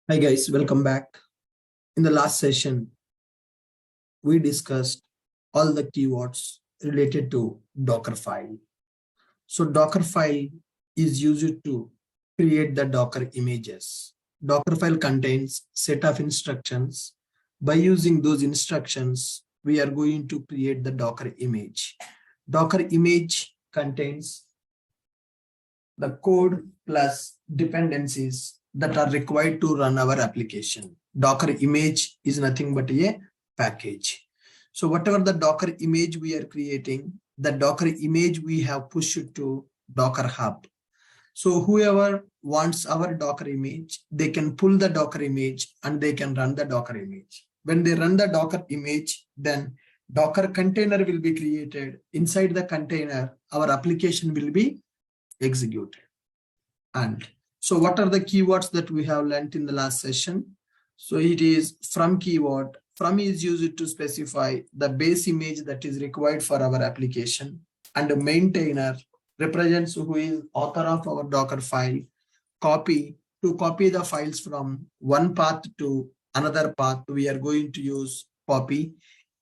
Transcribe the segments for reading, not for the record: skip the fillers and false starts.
Hi guys, welcome back. In the last session, we discussed all the keywords related to Dockerfile. So Dockerfile is used to create the Docker images. Dockerfile contains set of instructions. By using those instructions, we are going to create the Docker image. Docker image contains the code plus dependencies that are required to run our application. Docker image is nothing but a package. So whatever the Docker image we are creating, the Docker image we have pushed to Docker Hub. So whoever wants our Docker image, they can pull the Docker image and they can run the Docker image. When they run the Docker image, then Docker container will be created. Inside the container, our application will be executed. And so what are the keywords that we have learned in the last session? So it is from keyword. From is used to specify the base image that is required for our application, and the maintainer represents who is author of our Docker file. Copy, to copy the files from one path to another path, we are going to use copy.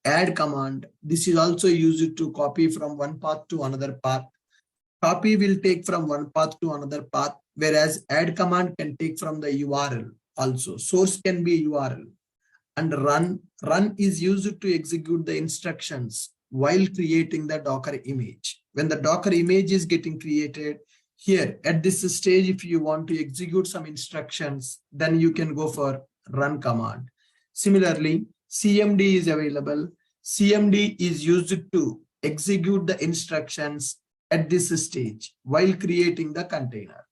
Add command, this is also used to copy from one path to another path. Copy will take from one path to another path, whereas add command can take from the URL also. Source can be URL. And run is used to execute the instructions while creating the Docker image. When the Docker image is getting created, here at this stage, if you want to execute some instructions, then you can go for run command. Similarly, CMD is available. CMD is used to execute the instructions at this stage while creating the container.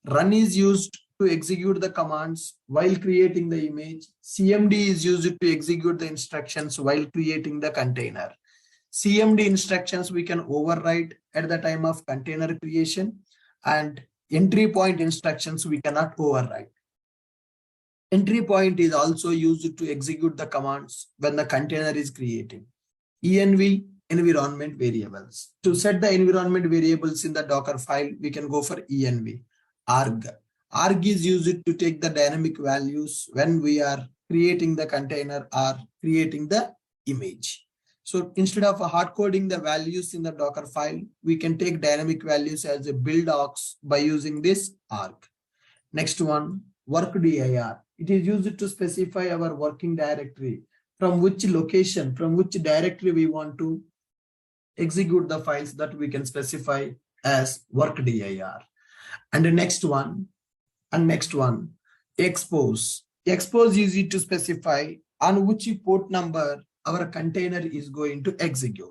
Run is used to execute the commands while creating the image. CMD is used to execute the instructions while creating the container. CMD instructions we can override at the time of container creation, and entry point instructions we cannot override. Entry point is also used to execute the commands when the container is creating. env, environment variables. To set the environment variables in the Docker file, we can go for env. Arg. Arg is used to take the dynamic values when we are creating the container or creating the image. So instead of hard coding the values in the Docker file, we can take dynamic values as a build docs by using this arg. Next one, work dir. It is used to specify our working directory, from which location, from which directory we want to execute the files, that we can specify as work dir. And the next one, expose. Expose is used to specify on which port number our container is going to execute.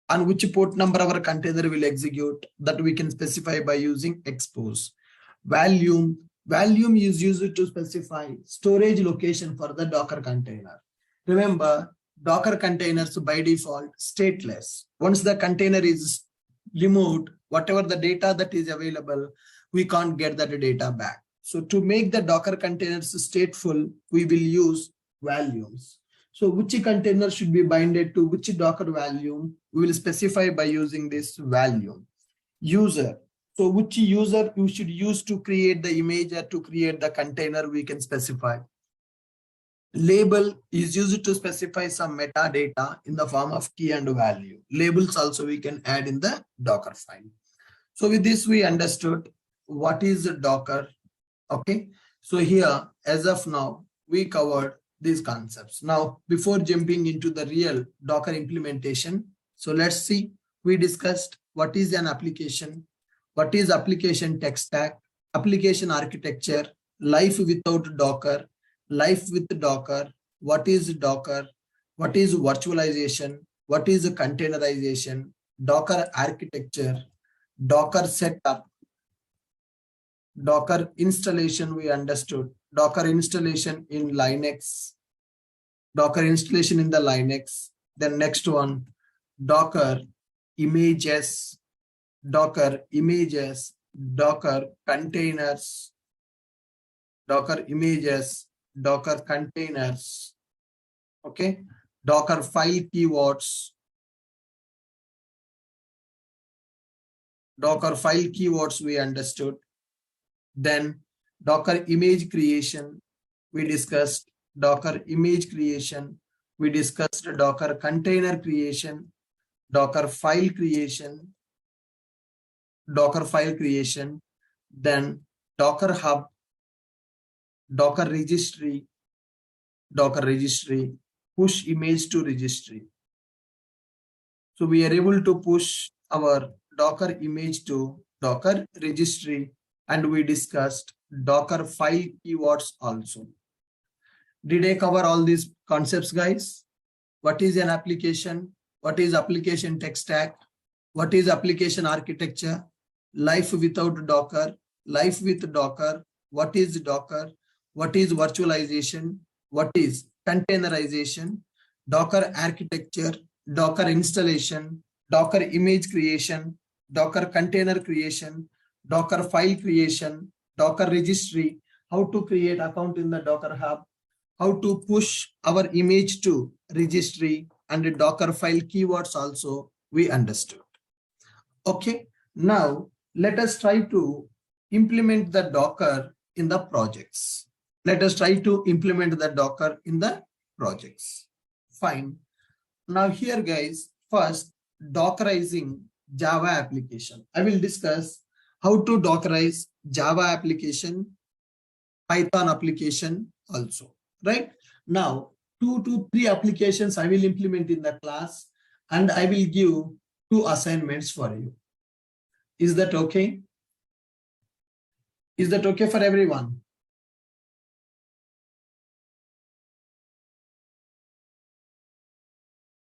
On which port number our container will execute, that we can specify by using expose. Volume is used to specify storage location for the Docker container. Remember, Docker containers by default stateless. Once the container is removed, whatever the data that is available, we can't get that data back. So to make the Docker containers stateful, we will use volumes. So which container should be binded to which Docker volume, we will specify by using this volume. User. So which user you should use to create the image or to create the container, we can specify. Label is used to specify some metadata in the form of key and value. Labels also we can add in the Docker file. So with this, we understood what is Docker. Okay. So here, as of now, we covered these concepts. Now, before jumping into the real Docker implementation, so let's see, we discussed what is an application, what is application tech stack, application architecture, life without Docker, life with Docker, what is Docker, what is virtualization, what is containerization, Docker architecture, Docker setup, Docker installation we understood, Docker installation in Linux, Docker installation in the Linux. Then next one, Docker images, Docker containers, Docker images, Docker containers, okay, Docker file keywords, we understood. Then Docker image creation, we discussed Docker image creation, we discussed Docker container creation, Docker file creation, then Docker Hub, Docker registry, push image to registry. So we are able to push our Docker image to Docker registry, and we discussed Docker file keywords also. Did I cover all these concepts, guys? What is an application? What is application tech stack? What is application architecture? Life without Docker, life with Docker. What is Docker? What is virtualization? What is containerization? Docker architecture, Docker installation, Docker image creation, Docker container creation, Docker file creation, Docker registry, how to create account in the Docker Hub, how to push our image to registry, and the Docker file keywords also we understood. Okay, now let us try to implement the Docker in the projects. Let us try to implement the Docker in the projects. Fine. Now here, guys, first Dockerizing Java application. I will discuss how to Dockerize Java application, Python application also, right? Now, 2 to 3 applications I will implement in the class, and I will give 2 assignments for you. Is that okay? Is that okay for everyone?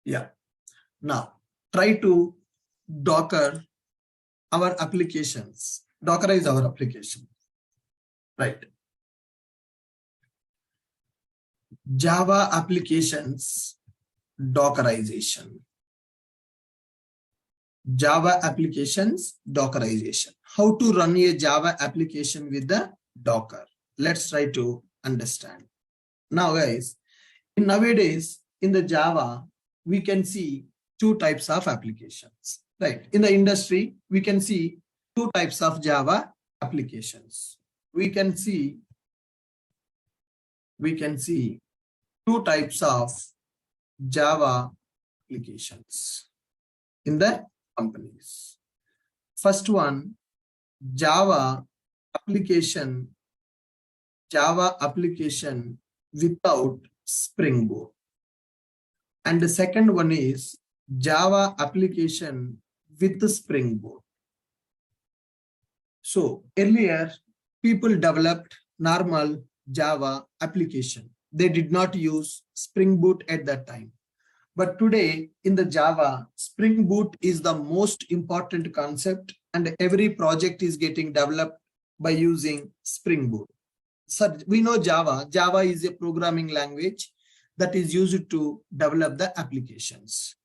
Yeah. Now, try to Docker our applications, Dockerize our application, right? Java applications Dockerization. Java applications Dockerization. How to run a Java application with the Docker? Let's try to understand. Now, guys, nowadays in the Java, we can see 2 types of applications, right? In the industry, we can see 2 types of Java applications. We can see 2 types of Java applications in the companies. First one, Java application without Spring Boot. And the second one is Java application with the Spring Boot. So earlier, people developed normal Java application. They did not use Spring Boot at that time. But today in the Java, Spring Boot is the most important concept, and every project is getting developed by using Spring Boot. So we know Java. Java is a programming language that is used to develop the applications.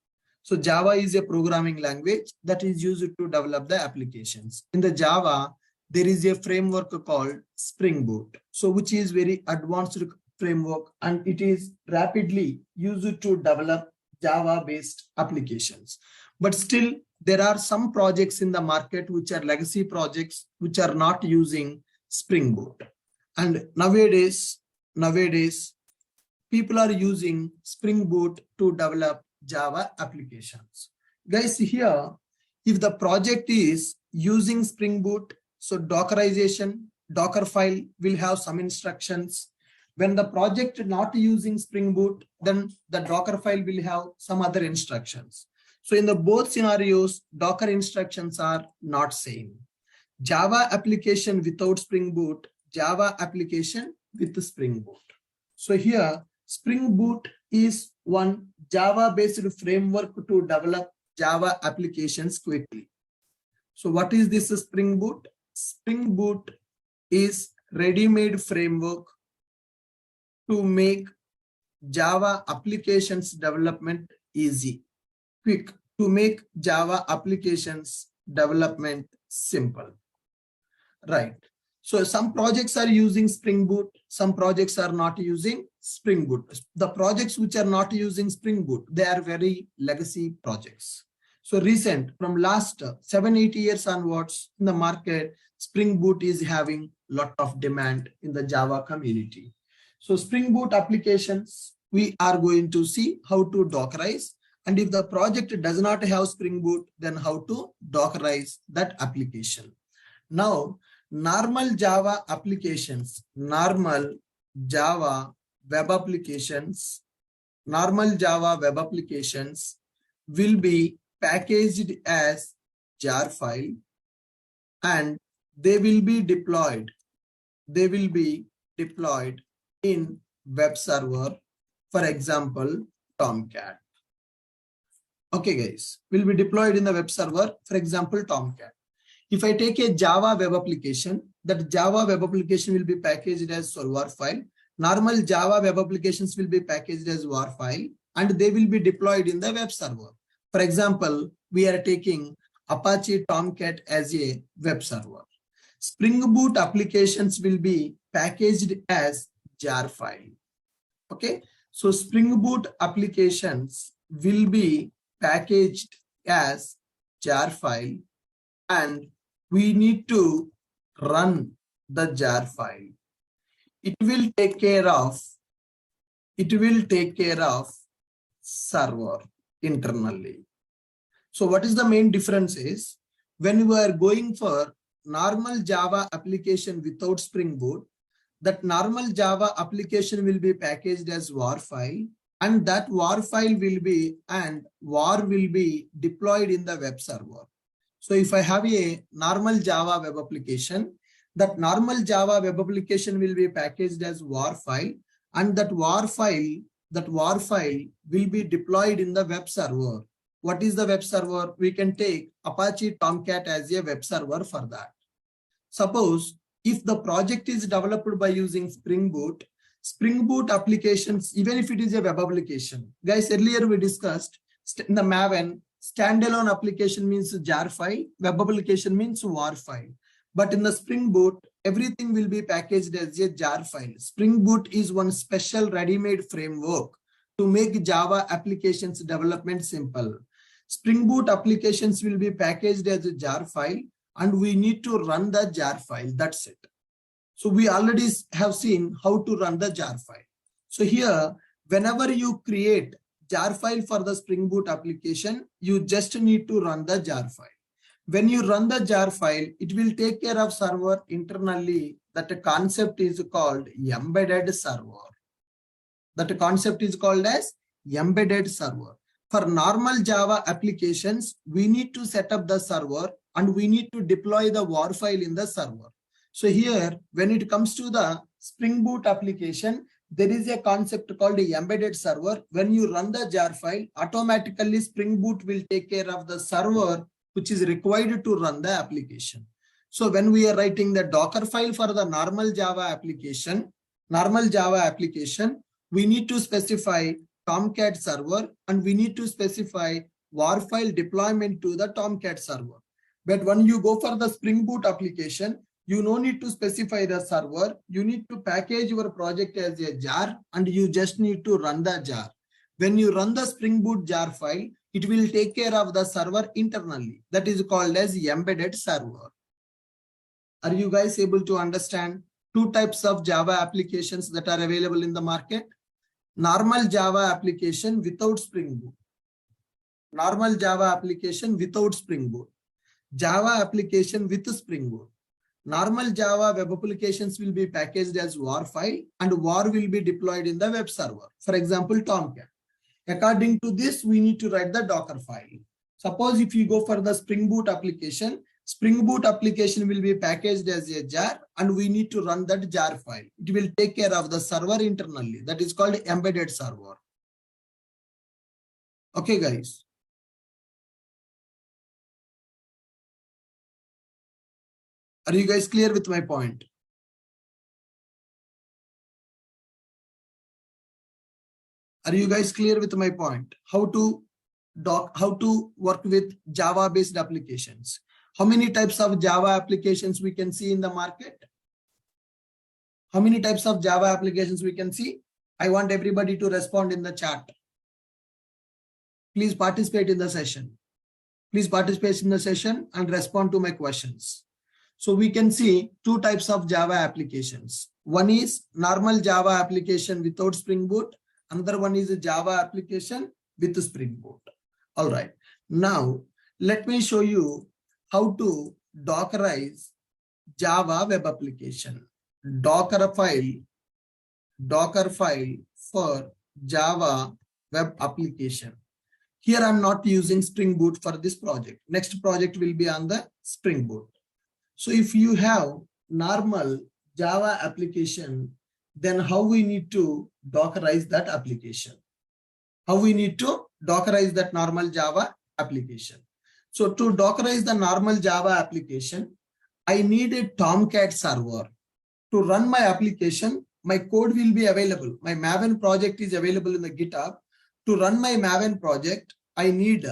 So Java is a programming language that is used to develop the applications. In the Java, there is a framework called Spring Boot, so which is very advanced framework, and it is rapidly used to develop Java-based applications. But still, there are some projects in the market which are legacy projects which are not using Spring Boot. And nowadays, people are using Spring Boot to develop Java applications. Guys, here, if the project is using Spring Boot, so Dockerization, Docker file will have some instructions. When the project is not using Spring Boot, then the Docker file will have some other instructions. So in the both scenarios, Docker instructions are not same. Java application without Spring Boot, Java application with the Spring Boot. So here, Spring Boot is one Java-based framework to develop Java applications quickly. So what is this Spring Boot? Spring Boot is ready-made framework to make Java applications development easy, quick, to make Java applications development simple, right? So some projects are using Spring Boot, some projects are not using Spring Boot. The projects which are not using Spring Boot, they are very legacy projects. So recent, from last 7-8 years onwards in the market, Spring Boot is having a lot of demand in the Java community. So Spring Boot applications, we are going to see how to Dockerize. And if the project does not have Spring Boot, then how to Dockerize that application. Now, normal Java applications, normal Java web applications, will be packaged as jar file and they will be deployed. They will be deployed in web server, for example, Tomcat. Okay, guys, will be deployed in the web server, for example, Tomcat. If I take a Java web application, that Java web application will be packaged as WAR file. Normal Java web applications will be packaged as WAR file and they will be deployed in the web server. For example, we are taking Apache Tomcat as a web server. Spring Boot applications will be packaged as jar file. Okay, so Spring Boot applications will be packaged as jar file and we need to run the jar file. It will take care of server internally. So what is the main difference is when we are going for normal Java application without Spring Boot, that normal Java application will be packaged as WAR file and that WAR file will be deployed in the web server. So if I have a normal Java web application, that normal Java web application will be packaged as WAR file and that WAR file will be deployed in the web server. What is the web server? We can take Apache Tomcat as a web server for that. Suppose if the project is developed by using Spring Boot applications, even if it is a web application, guys, earlier we discussed in the Maven, standalone application means jar file, web application means WAR file. But in the Spring Boot, everything will be packaged as a jar file. Spring Boot is one special ready-made framework to make Java applications development simple. Spring Boot applications will be packaged as a jar file and we need to run the jar file. That's it. So we already have seen how to run the jar file. So here, whenever you create jar file for the Spring Boot application, you just need to run the jar file. When you run the jar file, it will take care of server internally. That concept is called embedded server. That concept is called as embedded server. For normal Java applications, we need to set up the server and we need to deploy the WAR file in the server. So here, when it comes to the Spring Boot application, there is a concept called the embedded server. When you run the jar file, automatically Spring Boot will take care of the server which is required to run the application. So when we are writing the Docker file for the normal Java application, we need to specify Tomcat server and we need to specify WAR file deployment to the Tomcat server. But when you go for the Spring Boot application, you no need to specify the server. You need to package your project as a jar and you just need to run the jar. When you run the Spring Boot jar file, it will take care of the server internally. That is called as embedded server. Are you guys able to understand two types of Java applications that are available in the market? Normal Java application without Spring Boot. Normal Java application without Spring Boot. Java application with Spring Boot. Normal Java web applications will be packaged as WAR file and WAR will be deployed in the web server. For example, Tomcat. According to this, we need to write the Docker file. Suppose if you go for the Spring Boot application will be packaged as a jar and we need to run that jar file. It will take care of the server internally. That is called embedded server. Okay, guys. Are you guys clear with my point? Are you guys clear with my point? How to work with Java based applications? How many types of Java applications we can see in the market? How many types of Java applications we can see? I want everybody to respond in the chat. Please participate in the session. Please participate in the session and respond to my questions. So we can see two types of Java applications. One is normal Java application without Spring Boot. Another one is a Java application with Spring Boot. All right. Now, let me show you how to Dockerize Java web application. Docker file for Java web application. Here I'm not using Spring Boot for this project. Next project will be on the Spring Boot. So if you have normal Java application, then how we need to Dockerize that application? How we need to Dockerize that normal Java application? So to Dockerize the normal Java application, I need a Tomcat server. To run my application, my code will be available. My Maven project is available in the GitHub. To run my Maven project, I need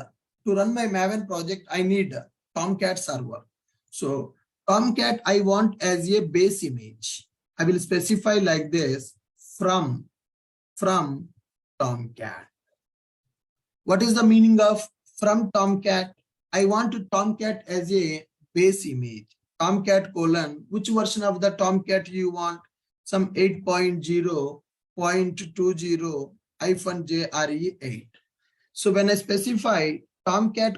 Tomcat server. So Tomcat I want as a base image. I will specify like this from Tomcat. What is the meaning of from Tomcat? I want Tomcat as a base image. Tomcat : which version of the Tomcat you want? Some 8.0.20-JRE8. So when I specify Tomcat :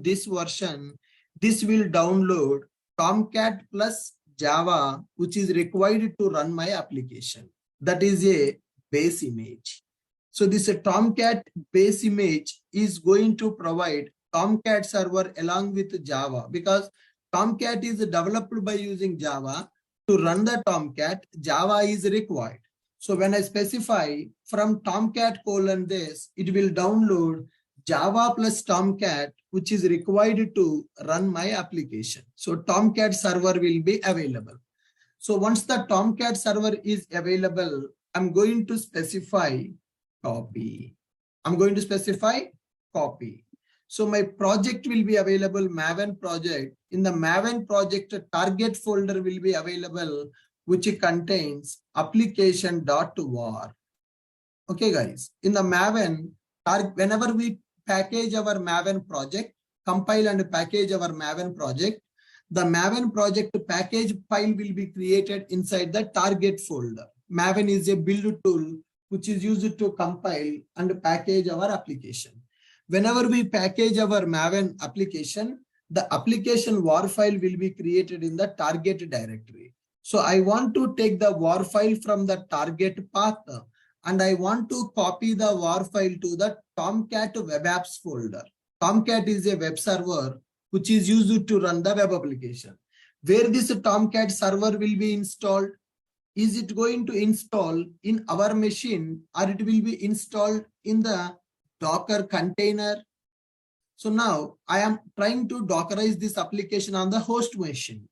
this version, this will download Tomcat plus Java, which is required to run my application. That is a base image. So this Tomcat base image is going to provide Tomcat server along with Java, because Tomcat is developed by using Java. To run the Tomcat, Java is required. So when I specify from Tomcat : this, it will download Java plus Tomcat, which is required to run my application. So Tomcat server will be available. So once the Tomcat server is available, I'm going to specify copy. So my project will be available, Maven project. In the Maven project, target folder will be available, which contains application.war. Okay, guys. In the Maven, whenever we package our Maven project, compile and package our Maven project, the Maven project package file will be created inside the target folder. Maven is a build tool which is used to compile and package our application. Whenever we package our Maven application, the application war file will be created in the target directory. So I want to take the war file from the target path and I want to copy the war file to the Tomcat web apps folder. Tomcat is a web server which is used to run the web application. Where this Tomcat server will be installed? Is it going to install in our machine, or it will be installed in the Docker container? So now I am trying to Dockerize this application on the host machine.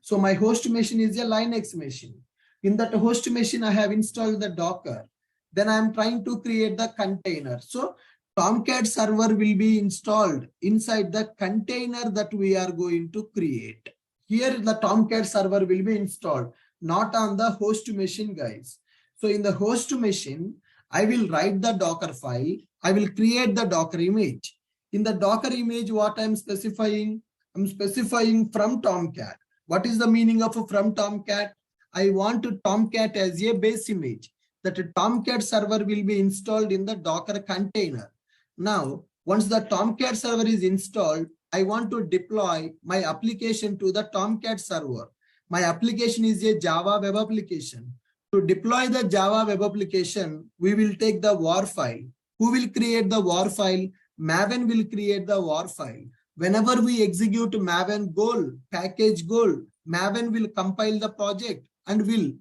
So my host machine is a Linux machine. In that host machine, I have installed the Docker. Then I am trying to create the container. So Tomcat server will be installed inside the container that we are going to create. Here the Tomcat server will be installed, not on the host machine, guys. So in the host machine, I will write the Docker file. I will create the Docker image. In the Docker image, what I'm specifying? I'm specifying from Tomcat. What is the meaning of from Tomcat? I want to Tomcat as a base image. That a Tomcat server will be installed in the Docker container. Now, once the Tomcat server is installed, I want to deploy my application to the Tomcat server. My application is a Java web application. To deploy the Java web application, we will take the war file. Who will create the war file? Maven will create the war file. Whenever we execute Maven goal, package goal, Maven will compile the project and will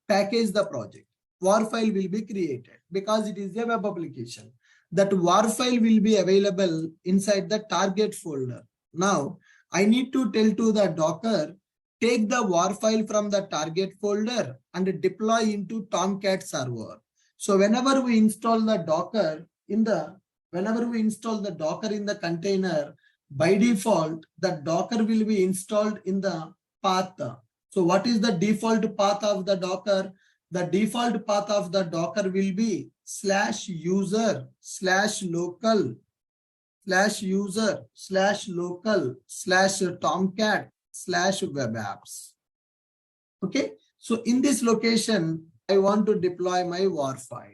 package the project. War file will be created because it is a web application. That war file will be available inside the target folder. Now, I need to tell to the Docker, take the war file from the target folder and deploy into Tomcat server. So whenever we install the Docker in the container, by default, the Docker will be installed in the path. So what is the default path of the Docker? The default path of the Docker will be /user/local/Tomcat/web apps. Okay, So in this location, I want to deploy my war file.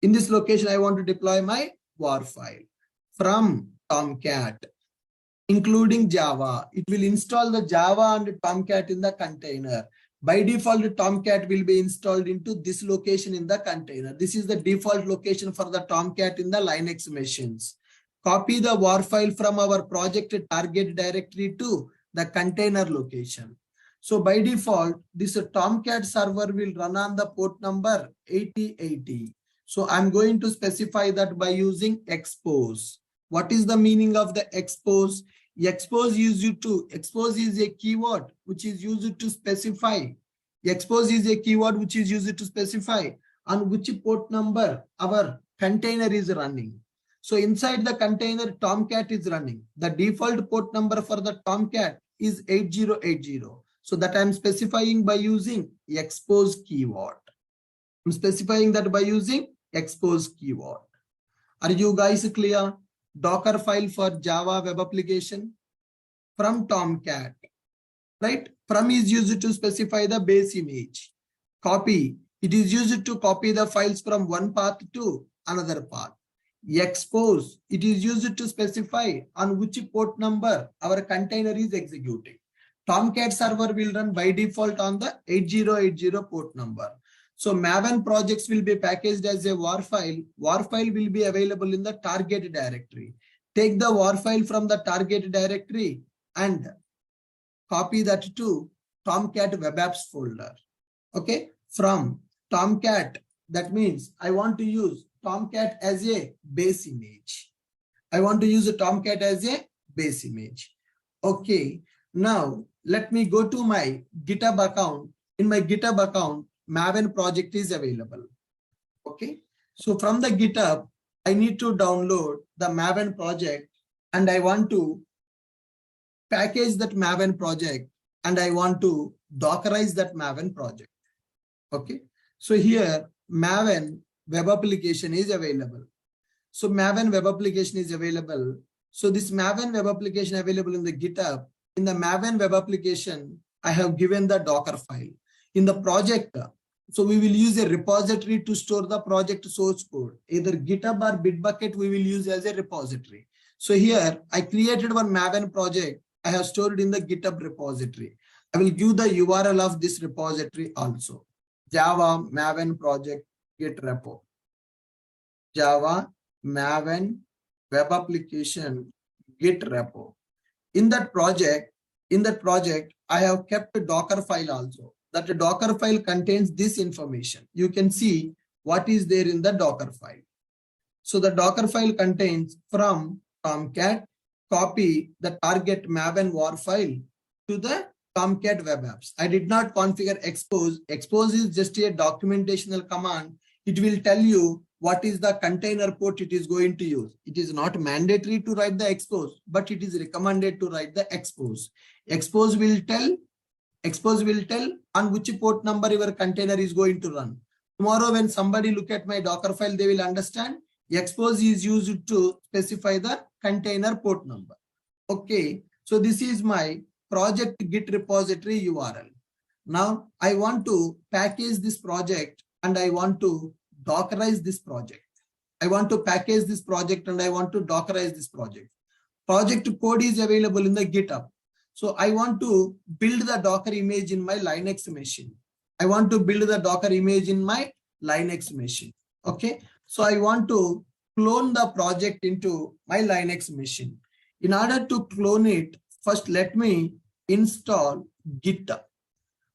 In this location, I want to deploy my war file from Tomcat, including Java. It will install the Java and Tomcat in the container. By default, Tomcat will be installed into this location in the container. This is the default location for the Tomcat in the Linux machines. Copy the war file from our project target directory to the container location. So by default, this Tomcat server will run on the port number 8080. So I'm going to specify that by using expose. What is the meaning of the expose? Expose is a keyword which is used to specify. Expose is a keyword which is used to specify on which port number our container is running. So inside the container, Tomcat is running. The default port number for the Tomcat is 8080. So that I'm specifying by using expose keyword. I'm specifying that by using expose keyword. Are you guys clear? Docker file for Java web application from Tomcat, right? From is used to specify the base image. Copy, it is used to copy the files from one path to another path. Expose, it is used to specify on which port number our container is executing. Tomcat server will run by default on the 8080 port number. So Maven projects will be packaged as a war file. War file will be available in the target directory. Take the war file from the target directory and copy that to Tomcat web apps folder. Okay, from Tomcat, that means I want to use Tomcat as a base image. I want to use a Tomcat as a base image. Okay, now let me go to my GitHub account. In my GitHub account, Maven project is available. Okay, so from the GitHub, I need to download the Maven project and I want to package that Maven project and I want to Dockerize that Maven project. Okay, so here Maven web application is available. So Maven web application is available. So this Maven web application available in the GitHub. In the Maven web application, I have given the Docker file. In the project, so we will use a repository to store the project source code. Either GitHub or Bitbucket we will use as a repository. So here I created one Maven project. I have stored in the GitHub repository. I will give the URL of this repository also. Java Maven project git repo. Java Maven web application git repo. In that project, I have kept a Docker file also. That Docker file contains this information. You can see what is there in the Docker file. So the Docker file contains from Tomcat, copy the target Maven war file to the Tomcat web apps. I did not configure expose. Expose is just a documentational command. It will tell you what is the container port it is going to use. It is not mandatory to write the expose, but it is recommended to write the expose. Expose will tell on which port number your container is going to run. Tomorrow when somebody look at my Docker file, they will understand expose is used to specify the container port number. Okay, so this is my project git repository URL. Now I want to package this project and I want to Dockerize this project. I want to package this project and I want to Dockerize this project. Project code is available in the GitHub. So I want to build the Docker image in my Linux machine. Okay. So I want to clone the project into my Linux machine. In order to clone it, first let me install Git.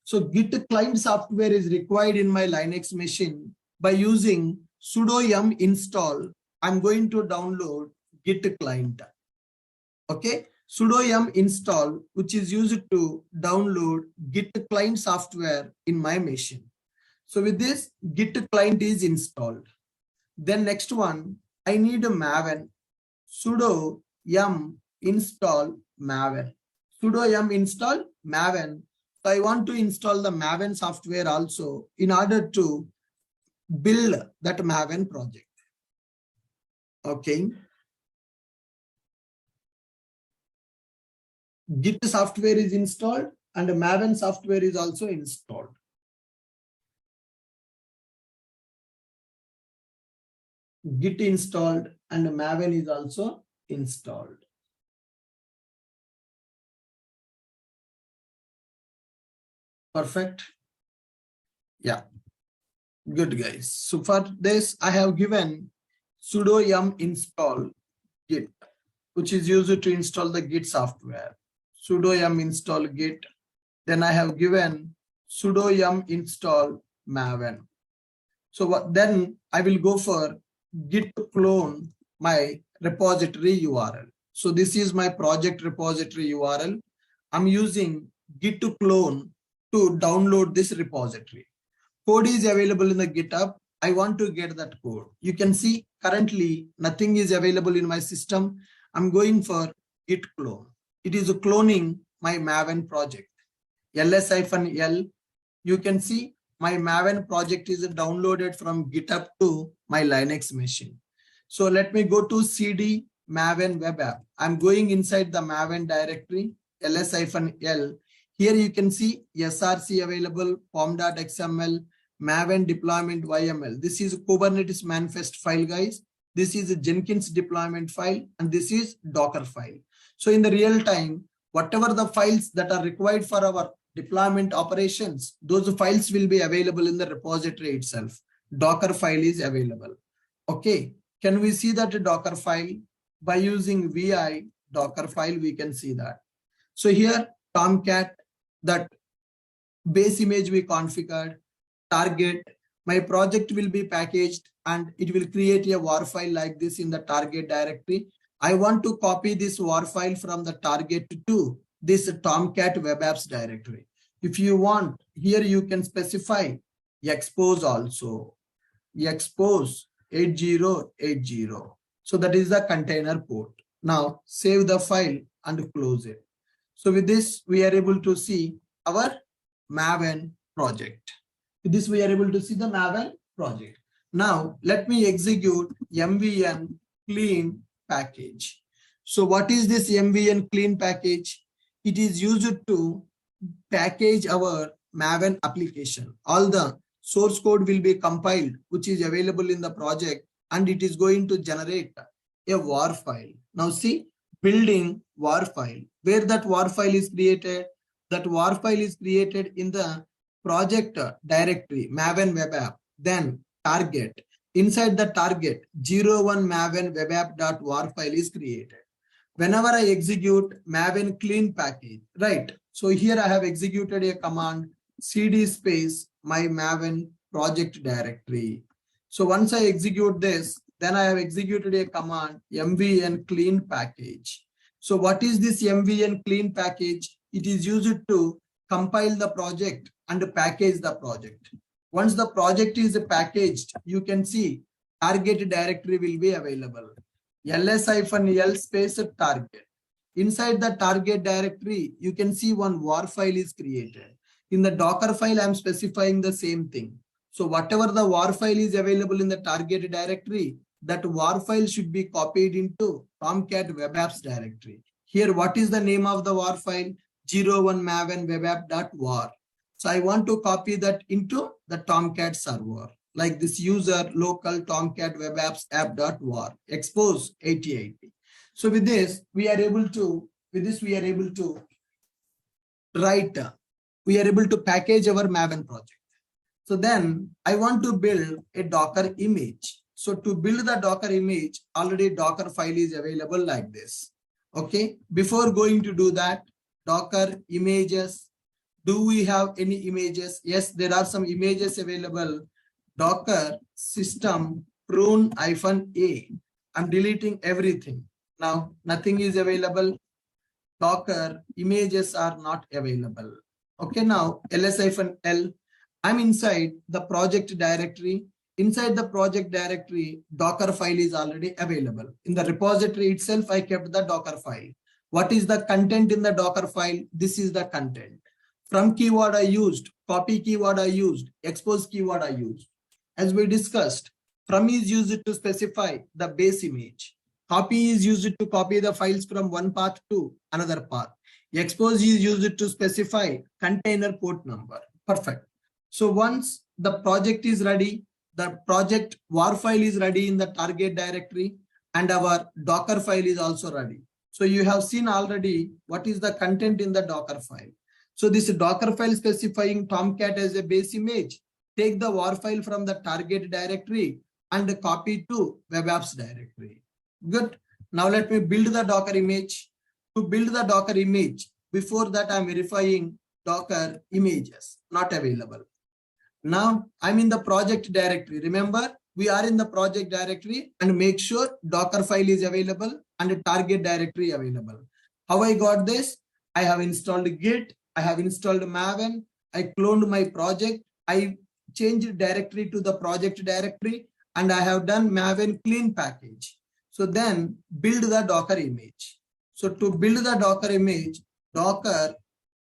So Git client software is required in my Linux machine. By using sudo yum install, I'm going to download Git client. Okay, sudo yum install, which is used to download Git client software in my machine. So with this, Git client is installed. Then next one, I need a Maven. Sudo yum install Maven. Sudo yum install Maven. So I want to install the Maven software also in order to build that Maven project. Okay. Git software is installed and Maven software is also installed. Git installed, and Maven is also installed. Perfect. Yeah, good guys. So for this, I have given sudo yum install git, which is used to install the Git software. Sudo yum install git. Then I have given sudo yum install Maven. So then I will go for git clone my repository URL. So this is my project repository URL. I'm using git to clone to download this repository. Code is available in the GitHub. I want to get that code. You can see currently nothing is available in my system. I'm going for git clone. It is cloning my Maven project. ls-l. You can see my Maven project is downloaded from GitHub to my Linux machine. So let me go to cd Maven web app. I'm going inside the Maven directory, ls-l. Here you can see src available, pom.xml, Maven deployment YML. This is a Kubernetes manifest file, guys. This is a Jenkins deployment file, and this is Docker file. So in the real time, whatever the files that are required for our deployment operations, those files will be available in the repository itself. Docker file is available. Okay, can we see that Docker file? By using vi Docker file, we can see that. So here, Tomcat, that base image we configured, target, my project will be packaged and it will create a war file like this in the target directory. I want to copy this war file from the target to this Tomcat web apps directory. If you want, here you can specify expose also, expose 8080. So that is the container port. Now save the file and close it. So with this, we are able to see our Maven project. With this, we are able to see the Maven project. Now let me execute mvn clean package. So what is this mvn clean package? It is used to package our Maven application. All the source code will be compiled, which is available in the project, and it is going to generate a war file. Now see, building war file. Where that war file is created? That war file is created in the project directory, Maven web app, then target. Inside the target, 01 Maven web app.war file is created. Whenever I execute Maven clean package, right? So here I have executed a command cd space my Maven project directory. So once I execute this, then I have executed a command mvn clean package. So what is this mvn clean package? It is used to compile the project and package the project. Once the project is packaged, you can see target directory will be available. ls-l space target. Inside the target directory, you can see one war file is created. In the Docker file, I'm specifying the same thing. So whatever the war file is available in the target directory, that war file should be copied into Tomcat web apps directory. Here, what is the name of the war file? 01 Maven web app.war. So I want to copy that into the Tomcat server, like this user local Tomcat web apps app.war, expose 8080. So with this, we are able to write, we are able to package our Maven project. So then I want to build a Docker image. So to build the Docker image, already Docker file is available like this. Okay. Before going to do that, Docker images. Do we have any images? Yes, there are some images available. Docker system prune-a. I'm deleting everything. Now nothing is available. Docker images are not available. Okay, now ls-l. I'm inside the project directory. Inside the project directory, Docker file is already available. In the repository itself, I kept the Docker file. What is the content in the Docker file? This is the content. From keyword I used, copy keyword I used, expose keyword I used. As we discussed, from is used to specify the base image. Copy is used to copy the files from one path to another path. Expose is used to specify container port number. Perfect. So once the project is ready, the project war file is ready in the target directory and our Docker file is also ready. So you have seen already what is the content in the Docker file. So this Docker file specifying Tomcat as a base image. Take the war file from the target directory and copy to web apps directory. Good. Now let me build the Docker image. To build the Docker image, before that I'm verifying Docker images, not available. Now I'm in the project directory. Remember, we are in the project directory and make sure Docker file is available and target directory available. How I got this? I have installed Git. I have installed Maven. I cloned my project. I changed directory to the project directory and I have done Maven clean package. So then build the Docker image. So to build the Docker image, Docker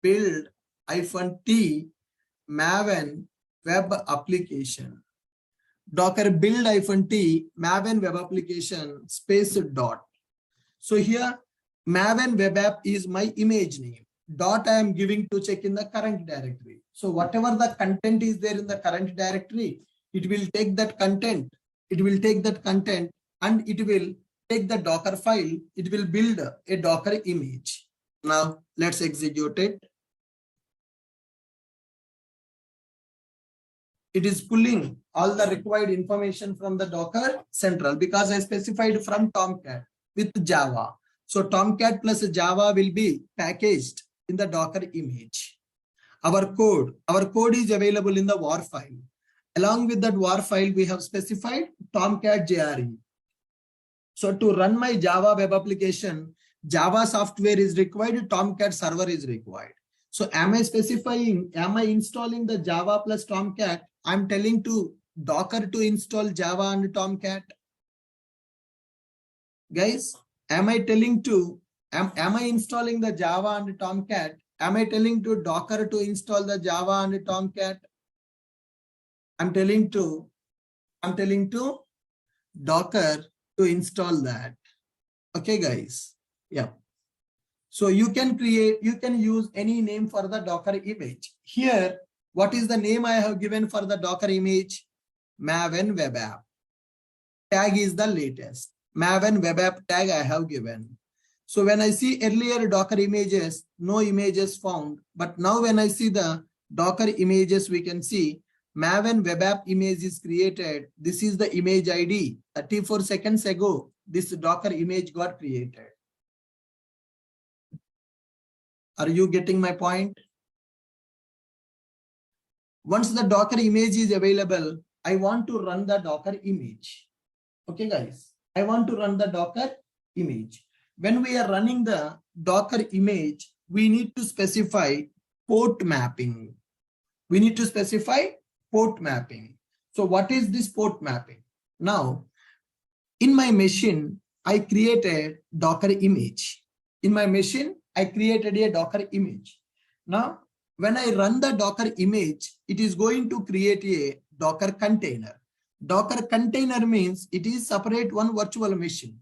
build -t Maven web application. Docker build -t Maven web application space dot. So here Maven web app is my image name. Dot I am giving to check in the current directory. So whatever the content is there in the current directory, it will take that content. It will take that content and it will take the Docker file. It will build a Docker image. Now let's execute it. It is pulling all the required information from the Docker central because I specified from Tomcat with Java. So Tomcat plus Java will be packaged in the Docker image. Our code is available in the war file. Along with that war file, we have specified Tomcat JRE. So to run my Java web application, Java software is required, Tomcat server is required. So am I installing the Java plus Tomcat? I'm telling to Docker to install Java and Tomcat. Guys, am I installing the Java and Tomcat? Am I telling to Docker to install the Java and Tomcat? I'm telling to Docker to install that. Okay, guys. Yeah. So you can use any name for the Docker image. Here, what is the name I have given for the Docker image? Maven web app. Tag is the latest. Maven web app tag I have given. So when I see earlier Docker images, no images found. But now when I see the Docker images, we can see Maven web app image is created. This is the image ID. 34 seconds ago, this Docker image got created. Are you getting my point? Once the Docker image is available, I want to run the Docker image. Okay, guys, I want to run the Docker image. When we are running the Docker image, we need to specify port mapping. We need to specify port mapping. So what is this port mapping? Now, in my machine, I created Docker image. In my machine, I created a Docker image. Now, when I run the Docker image, it is going to create a Docker container. Docker container means it is separate one virtual machine,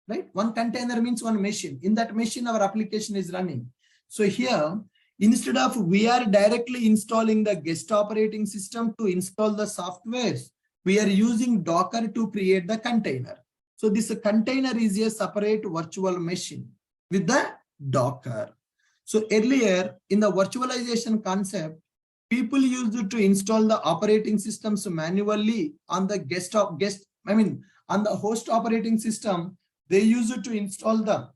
right? One container means one machine. In that machine, our application is running. So here, instead of we are directly installing the guest operating system to install the softwares, we are using Docker to create the container. So this container is a separate virtual machine with the Docker. So earlier in the virtualization concept, people used to install the operating systems manually on the on the host operating system. They used to install the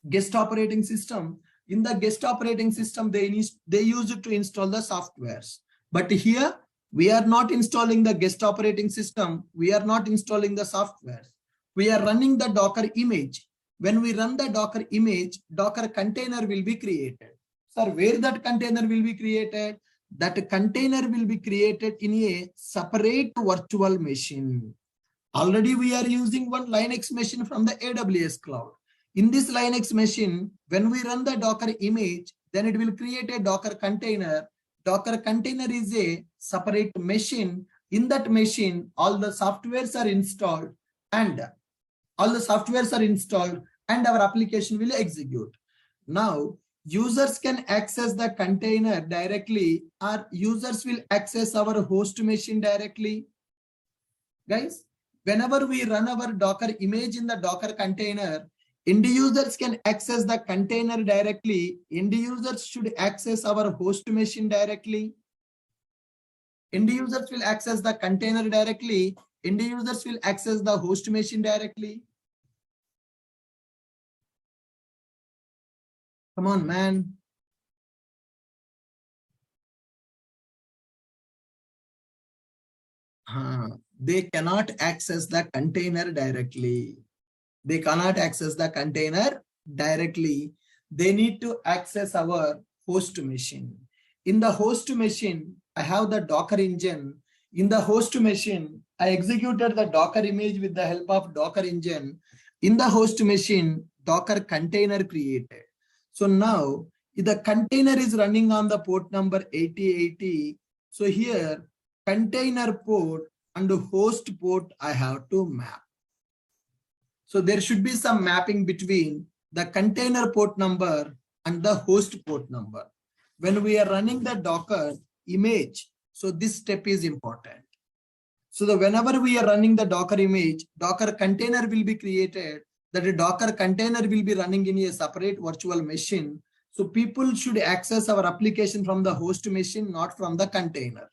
guest operating system. In the guest operating system, they used to install the softwares. But here, we are not installing the guest operating system. We are not installing the softwares. We are running the Docker image. When we run the Docker image, Docker container will be created. Sir, where that container will be created? That container will be created in a separate virtual machine. Already we are using one Linux machine from the AWS cloud. In this Linux machine, when we run the Docker image, then it will create a Docker container. Docker container is a separate machine. In that machine, all the softwares are installed and our application will execute. Now, users can access the container directly, or users will access our host machine directly. Guys, whenever we run our Docker image in the Docker container, end users can access the container directly. End users should access our host machine directly. End users will access the container directly. End users will access the host machine directly. Come on, man. They cannot access the container directly. They cannot access the container directly. They need to access our host machine. In the host machine, I have the Docker engine. In the host machine, I executed the Docker image with the help of Docker engine. In the host machine, Docker container created. So now, if the container is running on the port number 8080, so here, container port and host port I have to map. So there should be some mapping between the container port number and the host port number. When we are running the Docker image, so this step is important. So whenever we are running the Docker image, Docker container will be created. That a Docker container will be running in a separate virtual machine. So people should access our application from the host machine, not from the container.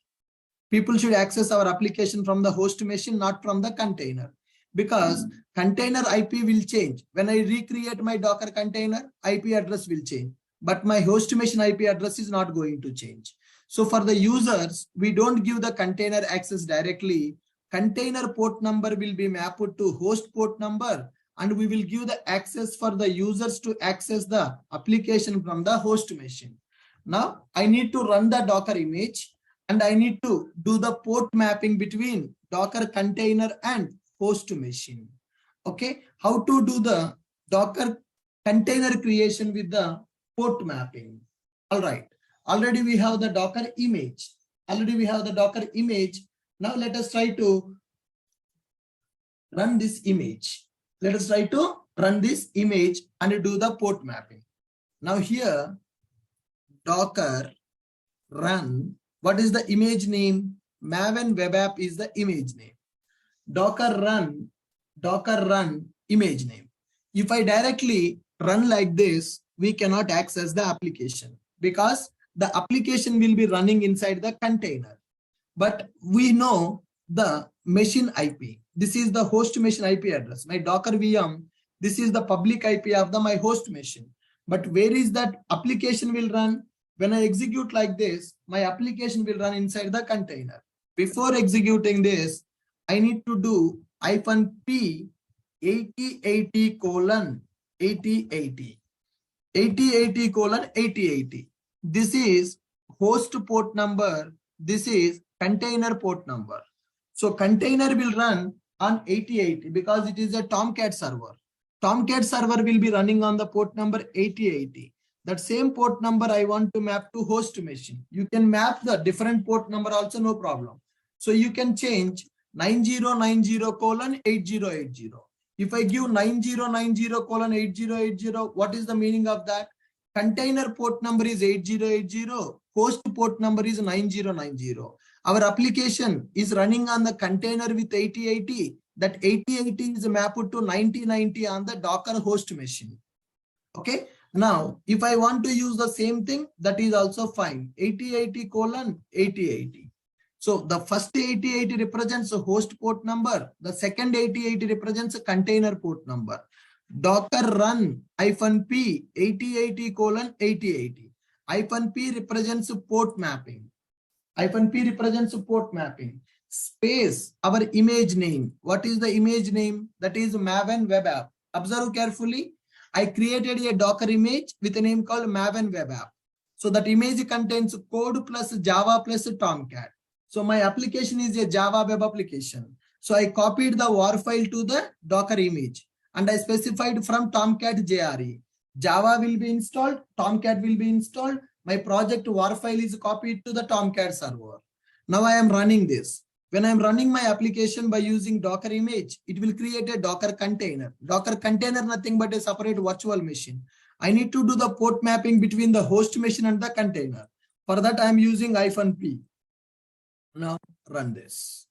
People should access our application from the host machine, not from the container. Because container IP will change. When I recreate my Docker container, IP address will change. But my host machine IP address is not going to change. So for the users, we don't give the container access directly. Container port number will be mapped to host port number, and we will give the access for the users to access the application from the host machine. Now I need to run the Docker image, and I need to do the port mapping between Docker container and host machine. Okay, how to do the Docker container creation with the port mapping? All right, already we have the Docker image. Now let us try to run this image. Let us try to run this image and do the port mapping. Now here, Docker run. What is the image name? Maven web app is the image name. Docker run image name. If I directly run like this, we cannot access the application because the application will be running inside the container. But we know the machine IP. This is the host machine IP address. My Docker VM, this is the public IP of my host machine. But where is that application will run? When I execute like this, my application will run inside the container. Before executing this, I need to do -p 8080:8080. 8080:8080. This is host port number. This is container port number. So container will run on 8080 because it is a Tomcat server. Tomcat server will be running on the port number 8080. That same port number I want to map to host machine. You can map the different port number also, no problem. So you can change 9090:8080. If I give 9090:8080, what is the meaning of that? Container port number is 8080, host port number is 9090. Our application is running on the container with 8080. That 8080 is mapped to 9090 on the Docker host machine. Okay. Now, if I want to use the same thing, that is also fine. 8080:8080. So the first 8080 represents a host port number. The second 8080 represents a container port number. Docker run -p 8080:8080. -p represents port mapping. -p represents port mapping. Space, our image name. What is the image name? That is Maven web app. Observe carefully. I created a Docker image with a name called Maven web app. So that image contains code plus Java plus Tomcat. So my application is a Java web application. So I copied the WAR file to the Docker image and I specified from Tomcat JRE. Java will be installed, Tomcat will be installed. My project WAR file is copied to the Tomcat server. Now I am running this. When I'm running my application by using Docker image, it will create a Docker container. Docker container, nothing but a separate virtual machine. I need to do the port mapping between the host machine and the container. For that, I'm using -p. Now run this.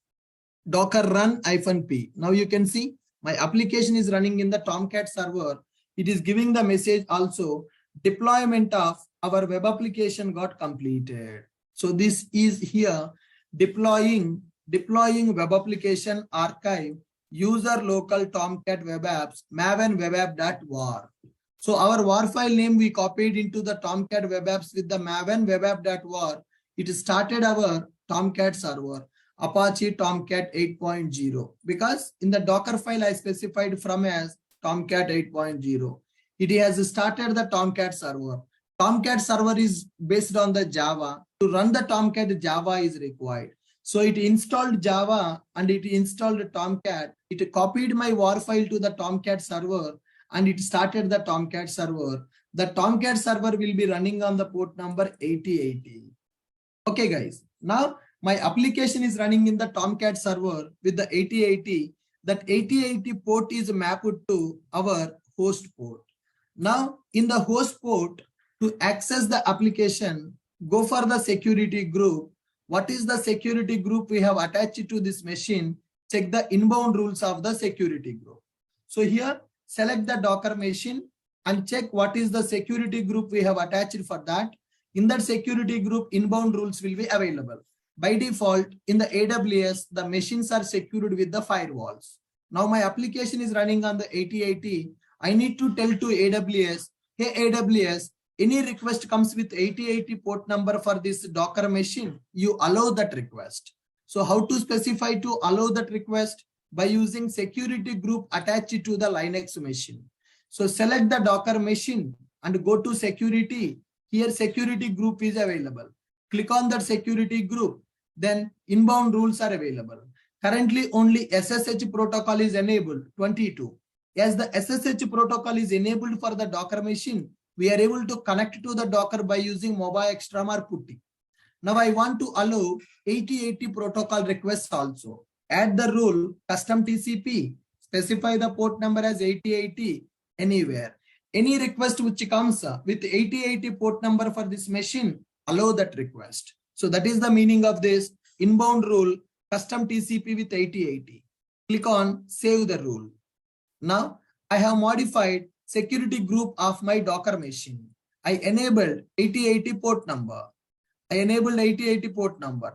Docker run -p. Now you can see my application is running in the Tomcat server. It is giving the message also deployment of our web application got completed. So this is here deploying web application archive user local Tomcat web apps maven web app.war. So our war file name we copied into the Tomcat web apps with the maven web app.war. It started our Tomcat server Apache Tomcat 8.0 because in the Docker file I specified from as Tomcat 8.0. It has started the Tomcat server. Tomcat server is based on the Java. To run the Tomcat, Java is required. So it installed Java and it installed Tomcat. It copied my war file to the Tomcat server and it started the Tomcat server. The Tomcat server will be running on the port number 8080. Okay, guys. Now my application is running in the Tomcat server with the 8080. That 8080 port is mapped to our host port. Now in the host port, to access the application, go for the security group. What is the security group we have attached to this machine? Check the inbound rules of the security group. So here, select the Docker machine and check what is the security group we have attached for that. In that security group, inbound rules will be available. By default, in the AWS, the machines are secured with the firewalls. Now my application is running on the 8080. I need to tell to AWS, hey AWS, any request comes with 8080 port number for this Docker machine, you allow that request. So how to specify to allow that request? By using security group attached to the Linux machine. So select the Docker machine and go to security. Here security group is available. Click on that security group. Then inbound rules are available. Currently only SSH protocol is enabled, 22. As the SSH protocol is enabled for the Docker machine, we are able to connect to the Docker by using mobile extram or putty. Now I want to allow 8080 protocol requests also. Add the rule custom TCP, specify the port number as 8080 anywhere. Any request which comes with 8080 port number for this machine, allow that request. So that is the meaning of this inbound rule custom TCP with 8080. Click on save the rule. Now I have modified security group of my Docker machine. I enabled 8080 port number.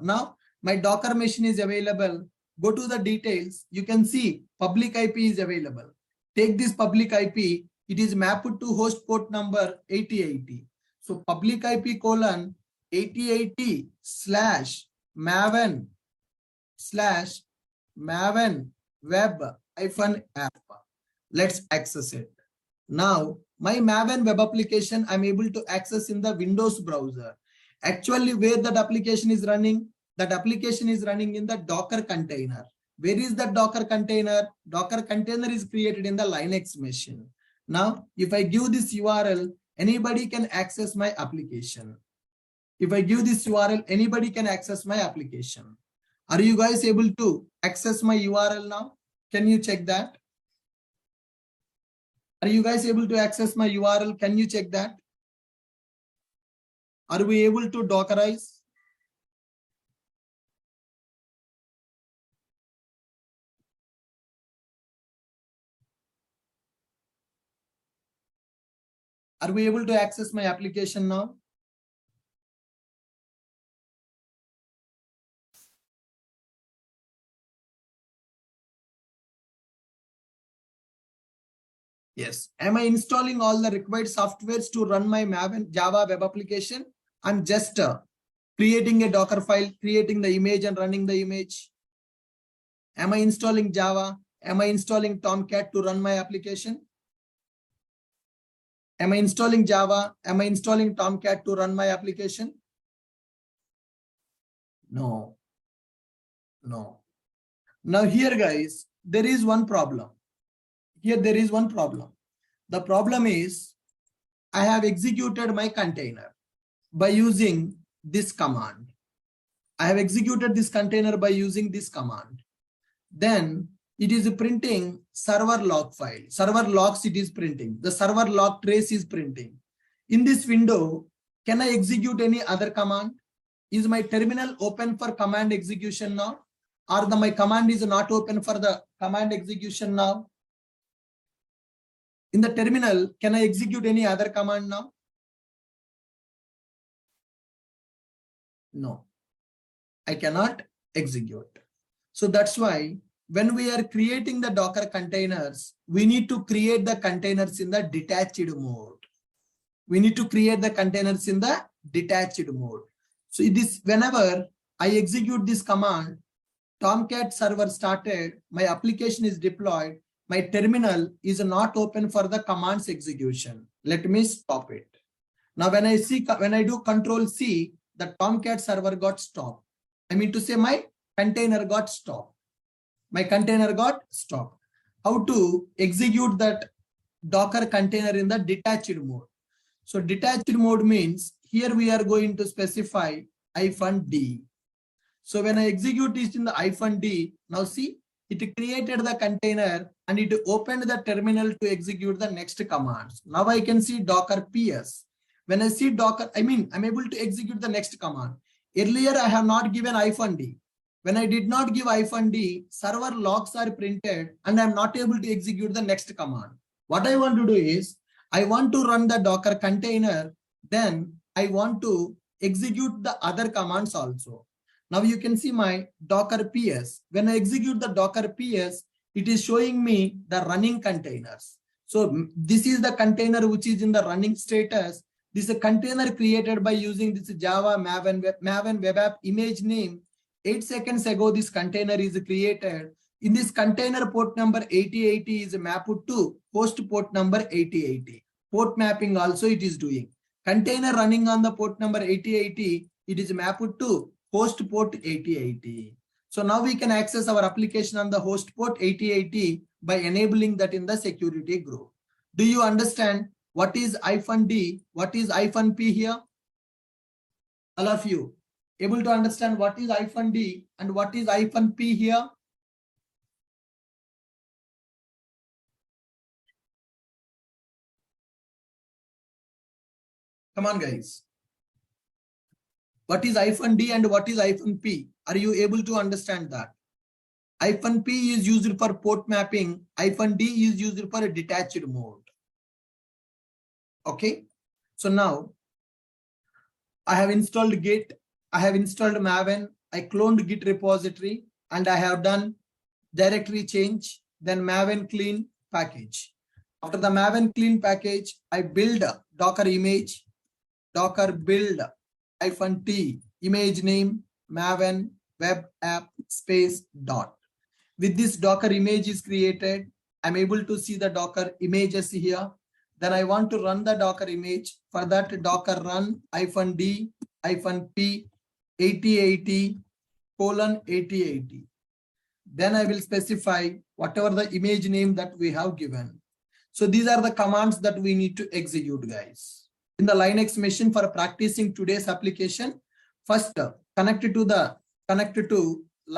Now my Docker machine is available. Go to the details. You can see public IP is available. Take this public IP. It is mapped to host port number 8080. So public IP colon 8080 /maven web -app. Let's access it. Now, my Maven web application, I'm able to access in the Windows browser. Actually, where that application is running? That application is running in the Docker container. Where is that Docker container? Docker container is created in the Linux machine. Now, if I give this URL, anybody can access my application. If I give this URL, anybody can access my application. Are you guys able to access my URL now? Can you check that? Are you guys able to access my URL? Can you check that? Are we able to Dockerize? Are we able to access my application now? Yes. Am I installing all the required softwares to run my Maven Java web application? I'm just creating a Docker file, creating the image and running the image. Am I installing Java? Am I installing Tomcat to run my application? Am I installing Java? Am I installing Tomcat to run my application? No. No. Now here, guys, there is one problem. Here there is one problem. The problem is I have executed my container by using this command. I have executed this container by using this command. Then it is printing server log file. Server logs it is printing. The server log trace is printing. In this window, can I execute any other command? Is my terminal open for command execution now? or my command is not open for the command execution now? In the terminal, can I execute any other command now? No, I cannot execute. So that's why when we are creating the Docker containers, we need to create the containers in the detached mode. We need to create the containers in the detached mode. So this, whenever I execute this command, Tomcat server started, my application is deployed, my terminal is not open for the commands execution. Let me stop it. Now when I do Control C, the Tomcat server got stopped. I mean to say my container got stopped. My container got stopped. How to execute that Docker container in the detached mode? So detached mode means here we are going to specify -d. So when I execute this in the -d, now see, it created the container and it opened the terminal to execute the next commands. Now I can see Docker PS. When I see Docker, I'm able to execute the next command. Earlier, I have not given -d. When I did not give -d, server logs are printed and I'm not able to execute the next command. What I want to do is, I want to run the Docker container, then I want to execute the other commands also. Now you can see my Docker PS. When I execute the Docker PS, it is showing me the running containers. So this is the container which is in the running status. This is a container created by using this Java Maven web app image name. 8 seconds ago, this container is created. In this container, port number 8080 is mapped to host port number 8080. Port mapping also it is doing. Container running on the port number 8080, it is mapped to host port 8080. So now we can access our application on the host port 8080 by enabling that in the security group. Do you understand what is -d, what is -p here? All of you able to understand what is -d and what is -p here? Come on, guys. What is -d and what is -p? Are you able to understand that? -p is used for port mapping. -d is used for a detached mode. Okay. So now I have installed Git. I have installed Maven. I cloned Git repository and I have done directory change. Then Maven clean package. After the Maven clean package, I build a Docker image. Docker build -t image name Maven web app space dot. With this Docker image is created, I'm able to see the Docker images here. Then I want to run the Docker image. For that, Docker run -d -p 8080:8080. Then I will specify whatever the image name that we have given. So these are the commands that we need to execute, guys. In the Linux machine for practicing today's application, first connect to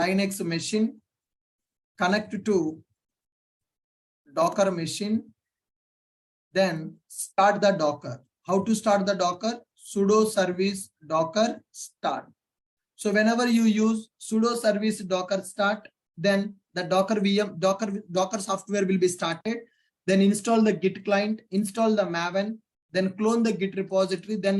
Linux machine, connect to Docker machine, then start the Docker. How to start the Docker? Sudo service docker start. So whenever you use sudo service docker start, then the Docker VM, Docker software will be started. Then install the Git client, install the Maven, then clone the Git repository. Then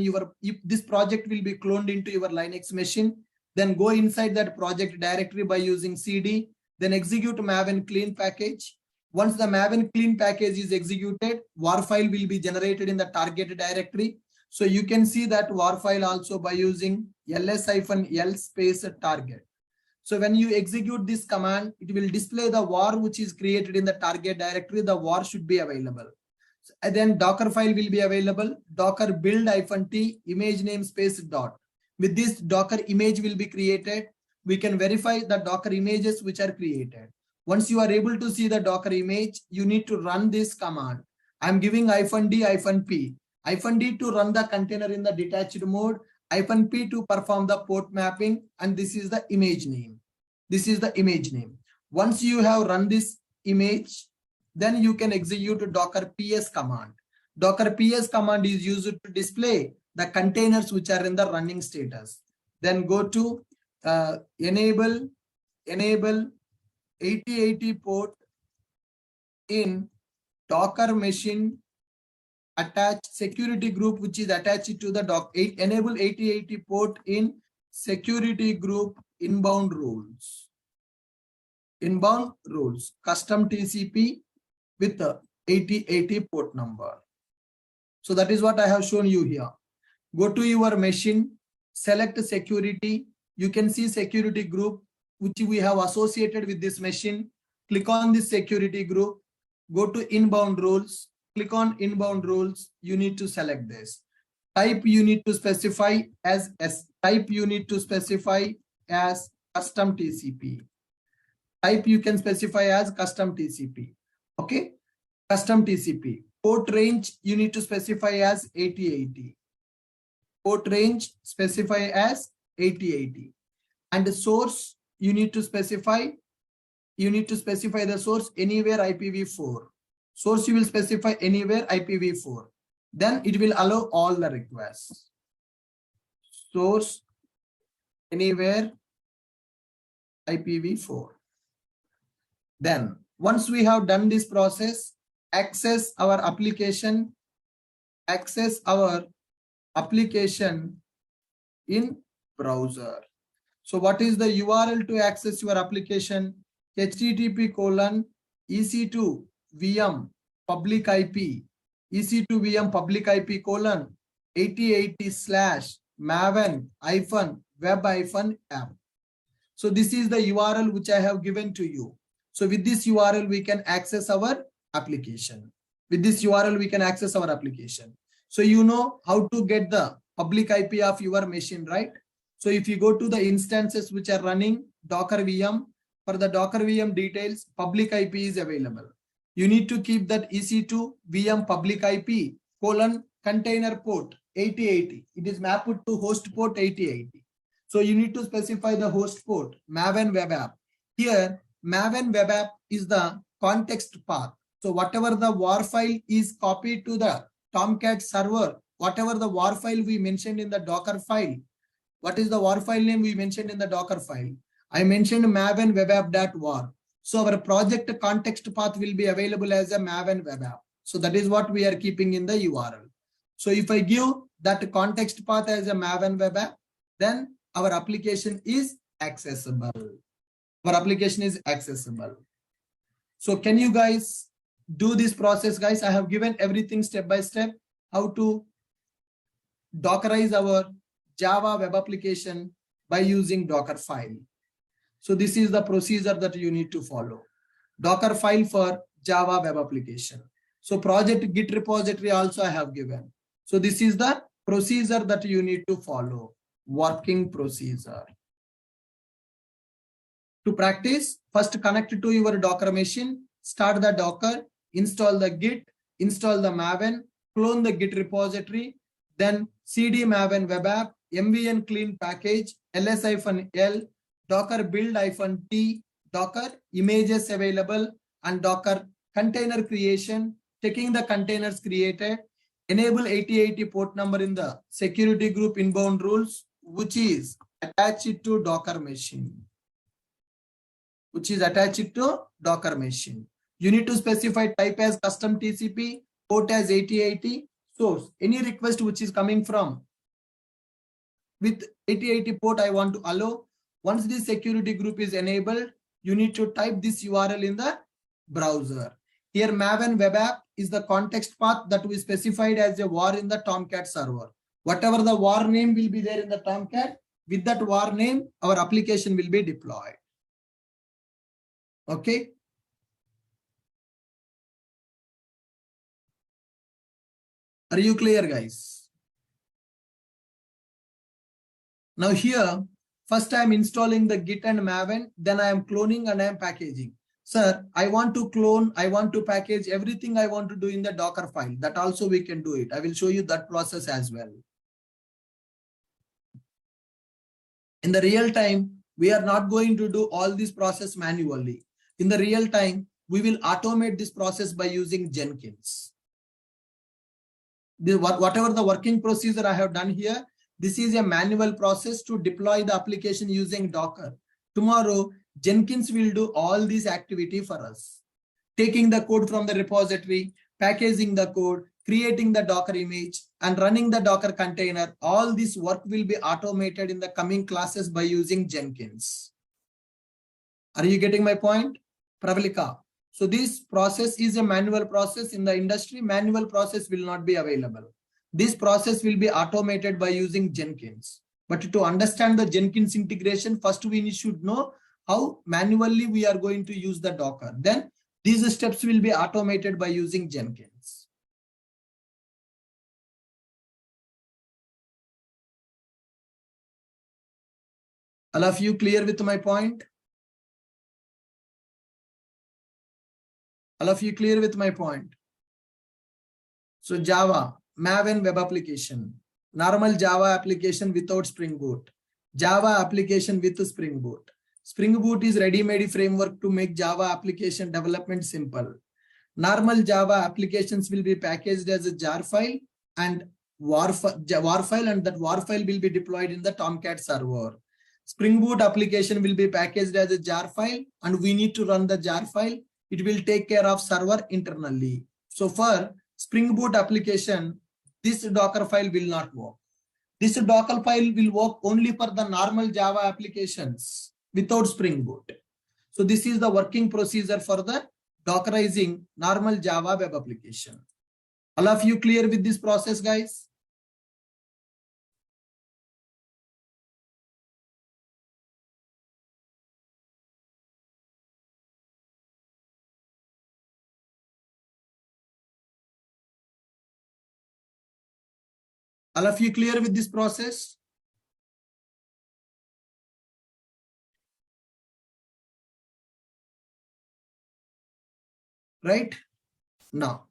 this project will be cloned into your Linux machine. Then go inside that project directory by using cd. Then execute Maven clean package. Once the Maven clean package is executed, war file will be generated in the target directory. So you can see that war file also by using ls-l space target. So when you execute this command, it will display the war which is created in the target directory. The war should be available. And then Docker file will be available. Docker build -t image name space dot. With this Docker image will be created. We can verify the Docker images which are created. Once you are able to see the Docker image, you need to run this command. I'm giving -d -p. -d to run the container in the detached mode, -p to perform the port mapping, and this is the image name. This is the image name. Once you have run this image, then you can execute Docker PS command. Docker PS command is used to display the containers which are in the running status. Then go to enable enable 8080 port in Docker machine attached security group, which is attached to the enable 8080 port in security group inbound rules. Inbound rules, custom TCP with the 8080 port number. So that is what I have shown you here. Go to your machine, select security. You can see security group, which we have associated with this machine. Click on this security group, go to inbound rules, click on inbound rules. You need to select this. Type you need to specify as type you need to specify as custom TCP. Type you can specify as custom TCP. Okay, custom TCP. Port range you need to specify as 8080. Port range specify as 8080. And the source you need to specify. You need to specify the source anywhere IPv4. Source you will specify anywhere IPv4. Then it will allow all the requests. Source anywhere IPv4. Then once we have done this process, access our application in browser. So what is the URL to access your application? http://ec2 VM public IP ec2 VM public IP : 8080/maven-web-app. So this is the URL which I have given to you. So with this URL we can access our application. With this URL we can access our application. So you know how to get the public IP of your machine, right? So if you go to the instances which are running Docker VM, for the Docker VM details, public IP is available. You need to keep that EC2 VM public IP : container port 8080. It is mapped to host port 8080. So you need to specify the host port, Maven web app. Here, Maven web app is the context path. So whatever the WAR file is copied to the Tomcat server, whatever the WAR file we mentioned in the Docker file, what is the WAR file name we mentioned in the Docker file? I mentioned Maven web app.war. So our project context path will be available as a Maven web app. So that is what we are keeping in the URL. So if I give that context path as a Maven web app, then our application is accessible. Our application is accessible. So can you guys do this process, guys? I have given everything step by step, how to Dockerize our Java web application by using Docker file. So this is the procedure that you need to follow. Docker file for Java web application. So project Git repository also I have given. So this is the procedure that you need to follow. Working procedure. To practice, first connect to your Docker machine, start the Docker, install the Git, install the Maven, clone the Git repository, then cd Maven web app, mvn clean package, ls-l, Docker build-t, Docker images available, and Docker container creation, checking the containers created, enable 8080 port number in the security group inbound rules, which is attached to Docker machine. You need to specify type as custom TCP, port as 8080, source. Any request which is coming from with 8080 port I want to allow. Once this security group is enabled, you need to type this URL in the browser. Here Maven web app is the context path that we specified as a var in the Tomcat server. Whatever the var name will be there in the Tomcat, with that var name, our application will be deployed. Okay. Are you clear, guys? Now here, first I am installing the Git and Maven, then I am cloning and I am packaging. Sir, I want to clone, I want to package everything I want to do in the Docker file. That also we can do it. I will show you that process as well. In the real time, we are not going to do all this process manually. In the real time, we will automate this process by using Jenkins. Whatever the working procedure I have done here, this is a manual process to deploy the application using Docker. Tomorrow, Jenkins will do all this activity for us. Taking the code from the repository, packaging the code, creating the Docker image, and running the Docker container. All this work will be automated in the coming classes by using Jenkins. Are you getting my point, Pravalika? So this process is a manual process. In the industry, manual process will not be available. This process will be automated by using Jenkins. But to understand the Jenkins integration, first we should know how manually we are going to use the Docker. Then these steps will be automated by using Jenkins. All of you clear with my point? All of you clear with my point? So Java, Maven web application, normal Java application without Spring Boot, Java application with Spring Boot. Spring Boot is ready-made framework to make Java application development simple. Normal Java applications will be packaged as a jar file and war file, and that war file will be deployed in the Tomcat server. Spring Boot application will be packaged as a jar file, and we need to run the jar file. It will take care of server internally. So for Spring Boot application, this Docker file will not work. This Docker file will work only for the normal Java applications without Spring Boot. So this is the working procedure for the Dockerizing normal Java web application. All of you clear with this process, guys? All of you clear with this process? Right? Now,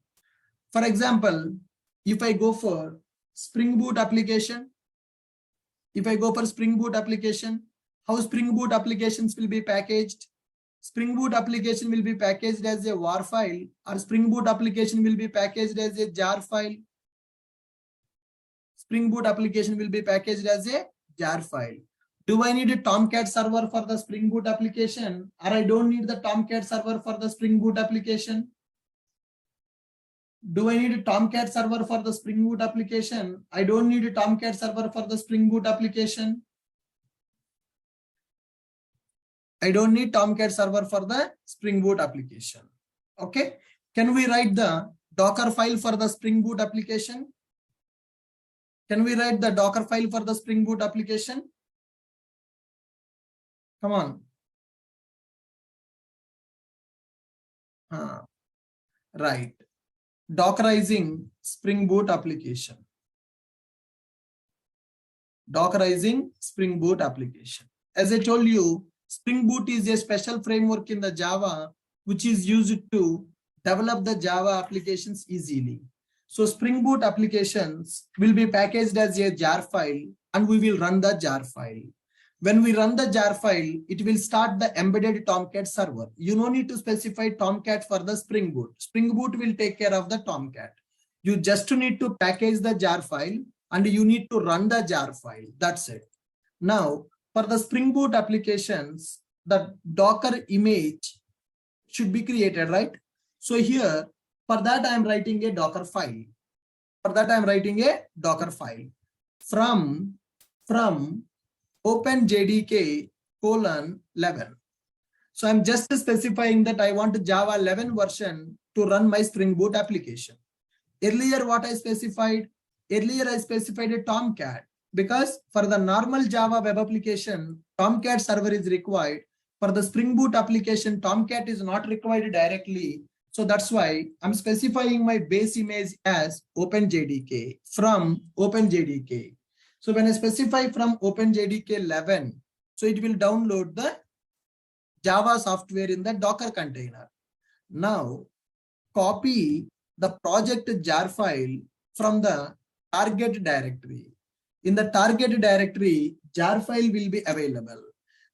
for example, if I go for Spring Boot application, how Spring Boot applications will be packaged? Spring Boot application will be packaged as a war file, or Spring Boot application will be packaged as a jar file. Spring Boot application will be packaged as a jar file. Do I need a Tomcat server for the Spring Boot application, or I don't need the Tomcat server for the Spring Boot application? Do I need a Tomcat server for the Spring Boot application? I don't need a Tomcat server for the Spring Boot application. I don't need Tomcat server for the Spring Boot application. Okay. Can we write the Docker file for the Spring Boot application? Can we write the Docker file for the Spring Boot application? Come on. Right. Dockerizing Spring Boot application. Dockerizing Spring Boot application. As I told you, Spring Boot is a special framework in the Java which is used to develop the Java applications easily. So Spring Boot applications will be packaged as a jar file, and we will run the jar file. When we run the jar file, it will start the embedded Tomcat server. You no need to specify Tomcat for the Spring Boot. Spring Boot will take care of the Tomcat. You just need to package the jar file and you need to run the jar file. That's it. Now, for the Spring Boot applications, the Docker image should be created, right? So here, for that, I am writing a Docker file. From OpenJDK :11. So I'm just specifying that I want Java 11 version to run my Spring Boot application. Earlier, what I specified? Earlier, I specified a Tomcat, because for the normal Java web application, Tomcat server is required. For the Spring Boot application, Tomcat is not required directly. So that's why I'm specifying my base image as OpenJDK, from OpenJDK. So when I specify from OpenJDK 11, so it will download the Java software in the Docker container. Now copy the project jar file from the target directory. In the target directory, jar file will be available.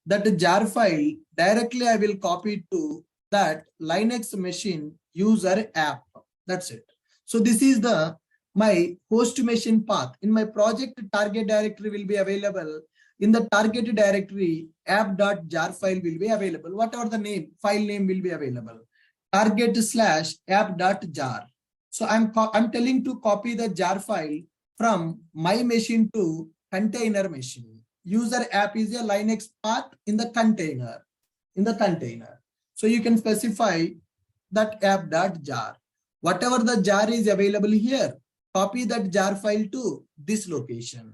That jar file directly I will copy to that Linux machine user app. That's it. So this is the my host machine path. In my project target directory will be available In the target directory, app.jar file will be available. Whatever the name, file name will be available. Target/app.jar. So I'm telling to copy the jar file from my machine to container machine. User app is a Linux path in the container. So you can specify that app.jar. Whatever the jar is available here, copy that jar file to this location.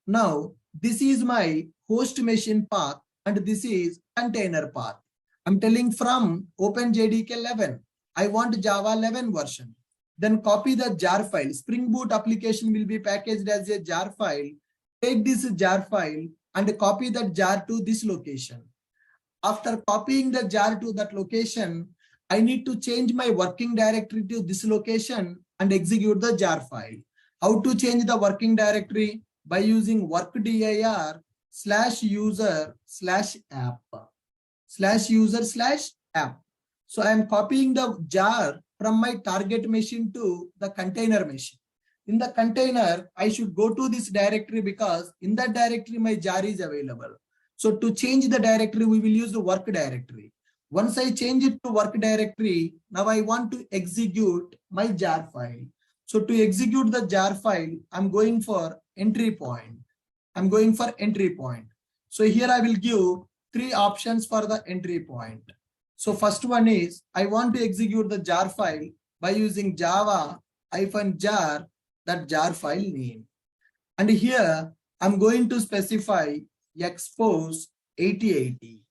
Now, this is my host machine path and this is container path. I'm telling from OpenJDK 11, I want Java 11 version. Then copy the jar file. Spring Boot application will be packaged as a jar file. Take this jar file and copy that jar to this location. After copying the jar to that location, I need to change my working directory to this location and execute the jar file. How to change the working directory? By using workdir/user/app. So I am copying the jar from my target machine to the container machine. In the container, I should go to this directory because in that directory my jar is available. So to change the directory, we will use the work directory. Once I change it to work directory, now I want to execute my jar file. So to execute the jar file, I'm going for entry point. So here I will give 3 options for the entry point. So first one is I want to execute the jar file by using java-jar, that jar file name. And here I'm going to specify expose 8080.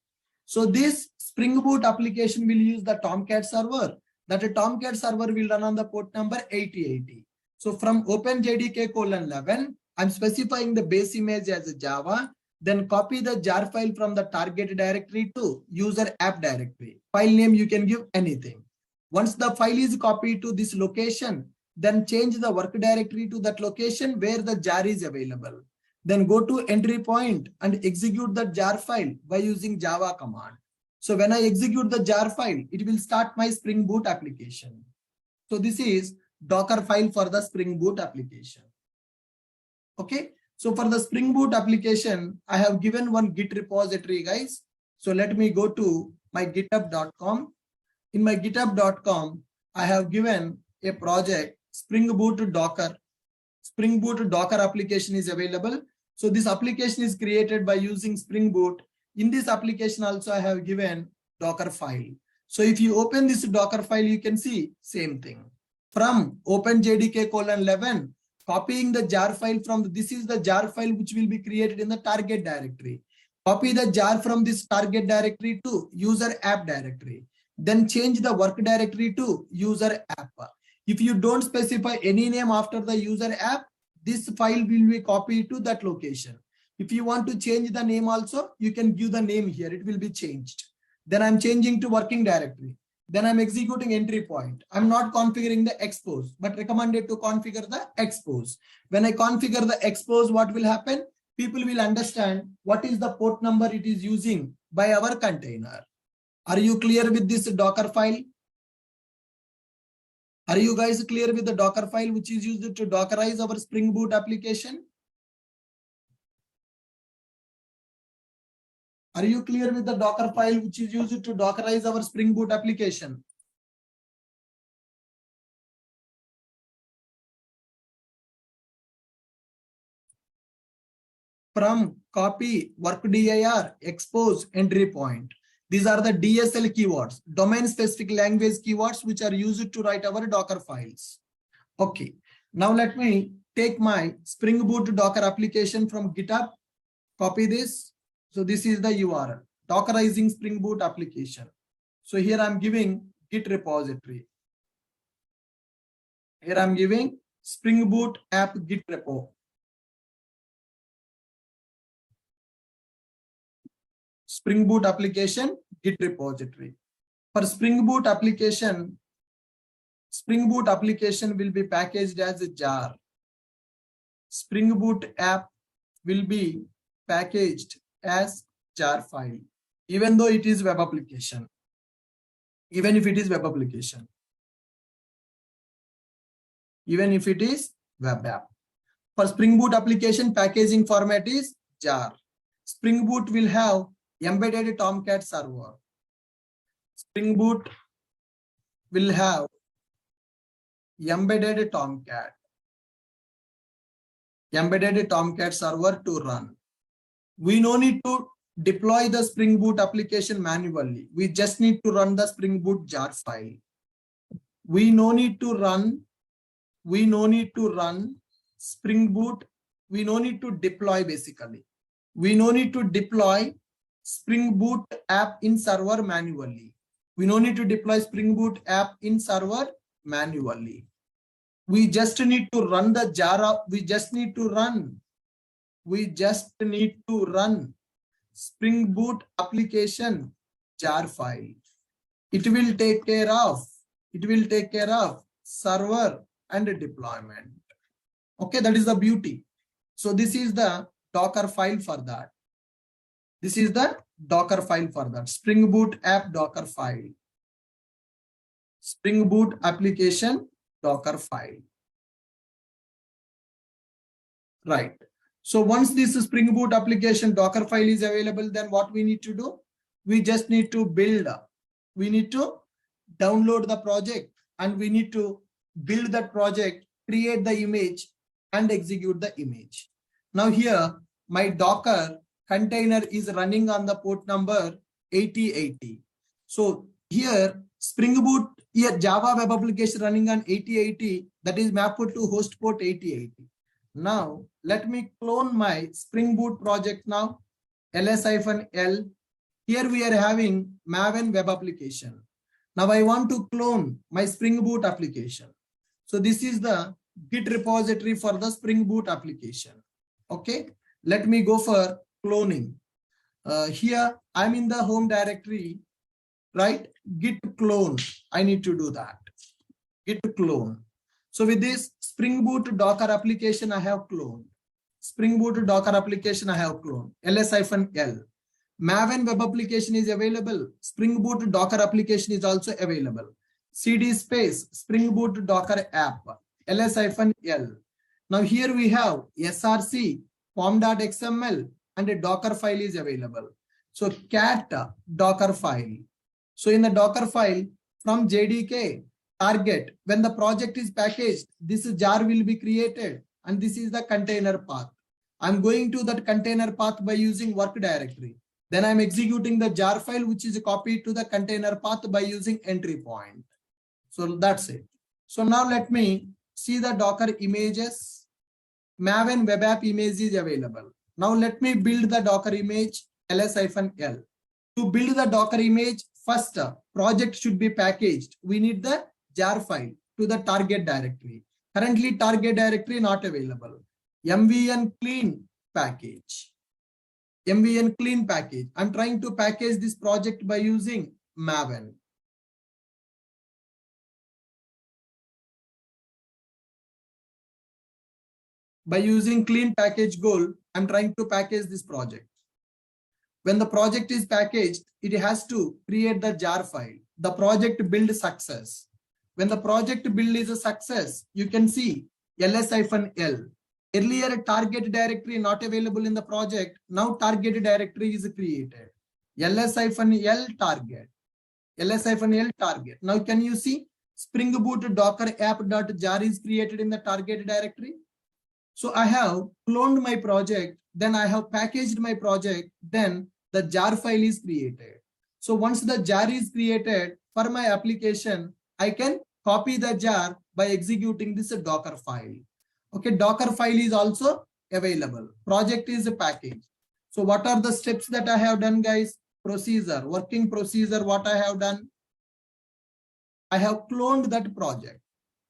So this Spring Boot application will use the Tomcat server. That Tomcat server will run on the port number 8080. So from OpenJDK:11, I'm specifying the base image as a Java, then copy the jar file from the target directory to user app directory. File name you can give anything. Once the file is copied to this location, then change the work directory to that location where the jar is available. Then go to entry point and execute the jar file by using Java command. So when I execute the jar file, it will start my Spring Boot application. So this is Docker file for the Spring Boot application. Okay. So for the Spring Boot application, I have given one Git repository, guys. So let me go to my github.com. In my github.com, I have given a project Spring Boot Docker. Spring Boot Docker application is available. So this application is created by using Spring Boot. In this application also I have given Docker file. So if you open this Docker file, you can see same thing. From OpenJDK:11, copying the jar file from this is the jar file which will be created in the target directory. Copy the jar from this target directory to user app directory. Then change the work directory to user app. If you don't specify any name after the user app, this file will be copied to that location. If you want to change the name also, you can give the name here. It will be changed. Then I'm changing to working directory. Then I'm executing entry point. I'm not configuring the expose, but recommended to configure the expose. When I configure the expose, what will happen? People will understand what is the port number it is using by our container. Are you clear with this Docker file? Are you guys clear with the Docker file which is used to Dockerize our Spring Boot application? Are you clear with the Docker file which is used to Dockerize our Spring Boot application? From copy, workdir, expose, entry point. These are the DSL keywords, domain specific language keywords, which are used to write our Docker files. Okay, now let me take my Spring Boot Docker application from GitHub, copy this. So this is the URL, Dockerizing Spring Boot application. So here I'm giving Git repository. Here I'm giving Spring Boot app Git repo. Spring Boot application Git repository. For Spring Boot application will be packaged as a jar. Spring Boot app will be packaged as jar file, even though it is web application. Even if it is web application. Even if it is web app. For Spring Boot application, packaging format is jar. Spring Boot will have embedded Tomcat server. Spring Boot will have embedded Tomcat server to run. We no need to deploy the Spring Boot application manually. We just need to run the Spring Boot jar file. We no need to run Spring Boot. We no need to deploy basically. We no need to deploy Spring Boot app in server manually. We no need to deploy Spring Boot app in server manually. We just need to run the jar. We just need to run Spring Boot application jar file. It will take care of server and deployment. Okay, that is the beauty. So this is the Docker file for that. Spring Boot app Docker file. Spring Boot application Docker file. Right. So once this Spring Boot application Docker file is available, then what we need to do? We just need to build. We need to download the project and we need to build that project, create the image and execute the image. Now here my Docker container is running on the port number 8080. So here Spring Boot, here Java web application running on 8080, that is mapped to host port 8080. Now let me clone my Spring Boot project now. ls-l. Here we are having Maven web application. Now I want to clone my Spring Boot application. So this is the Git repository for the Spring Boot application. Okay, let me go for cloning. Here I'm in the home directory, right? Git clone. I need to do that. Git clone. So with this Spring Boot Docker application, I have cloned. Spring Boot Docker application, I have cloned. ls-l. Maven web application is available. Spring Boot Docker application is also available. cd space Spring Boot Docker app. ls-l. Now here we have src, pom.xml and a Docker file is available. So cat Docker file. So in the Docker file from JDK target, when the project is packaged, this jar will be created and this is the container path. I'm going to that container path by using work directory. Then I'm executing the jar file, which is copied to the container path by using entry point. So that's it. So now let me see the Docker images. Maven web app image is available. Now let me build the Docker image ls-l. To build the Docker image, first project should be packaged. We need the jar file to the target directory. Currently target directory not available. mvn clean package. mvn clean package. I'm trying to package this project by using Maven. By using clean package goal, I'm trying to package this project. When the project is packaged, it has to create the jar file. The project build success. When the project build is a success, you can see ls-l. Earlier target directory not available in the project. Now target directory is created. ls-l target. ls-l target. Now can you see Spring Boot Docker app.jar is created in the target directory? So I have cloned my project, then I have packaged my project, then the jar file is created. So once the jar is created for my application, I can copy the jar by executing this Docker file. Okay, Docker file is also available. Project is a package. So what are the steps that I have done, guys? Procedure, working procedure, what I have done? I have cloned that project.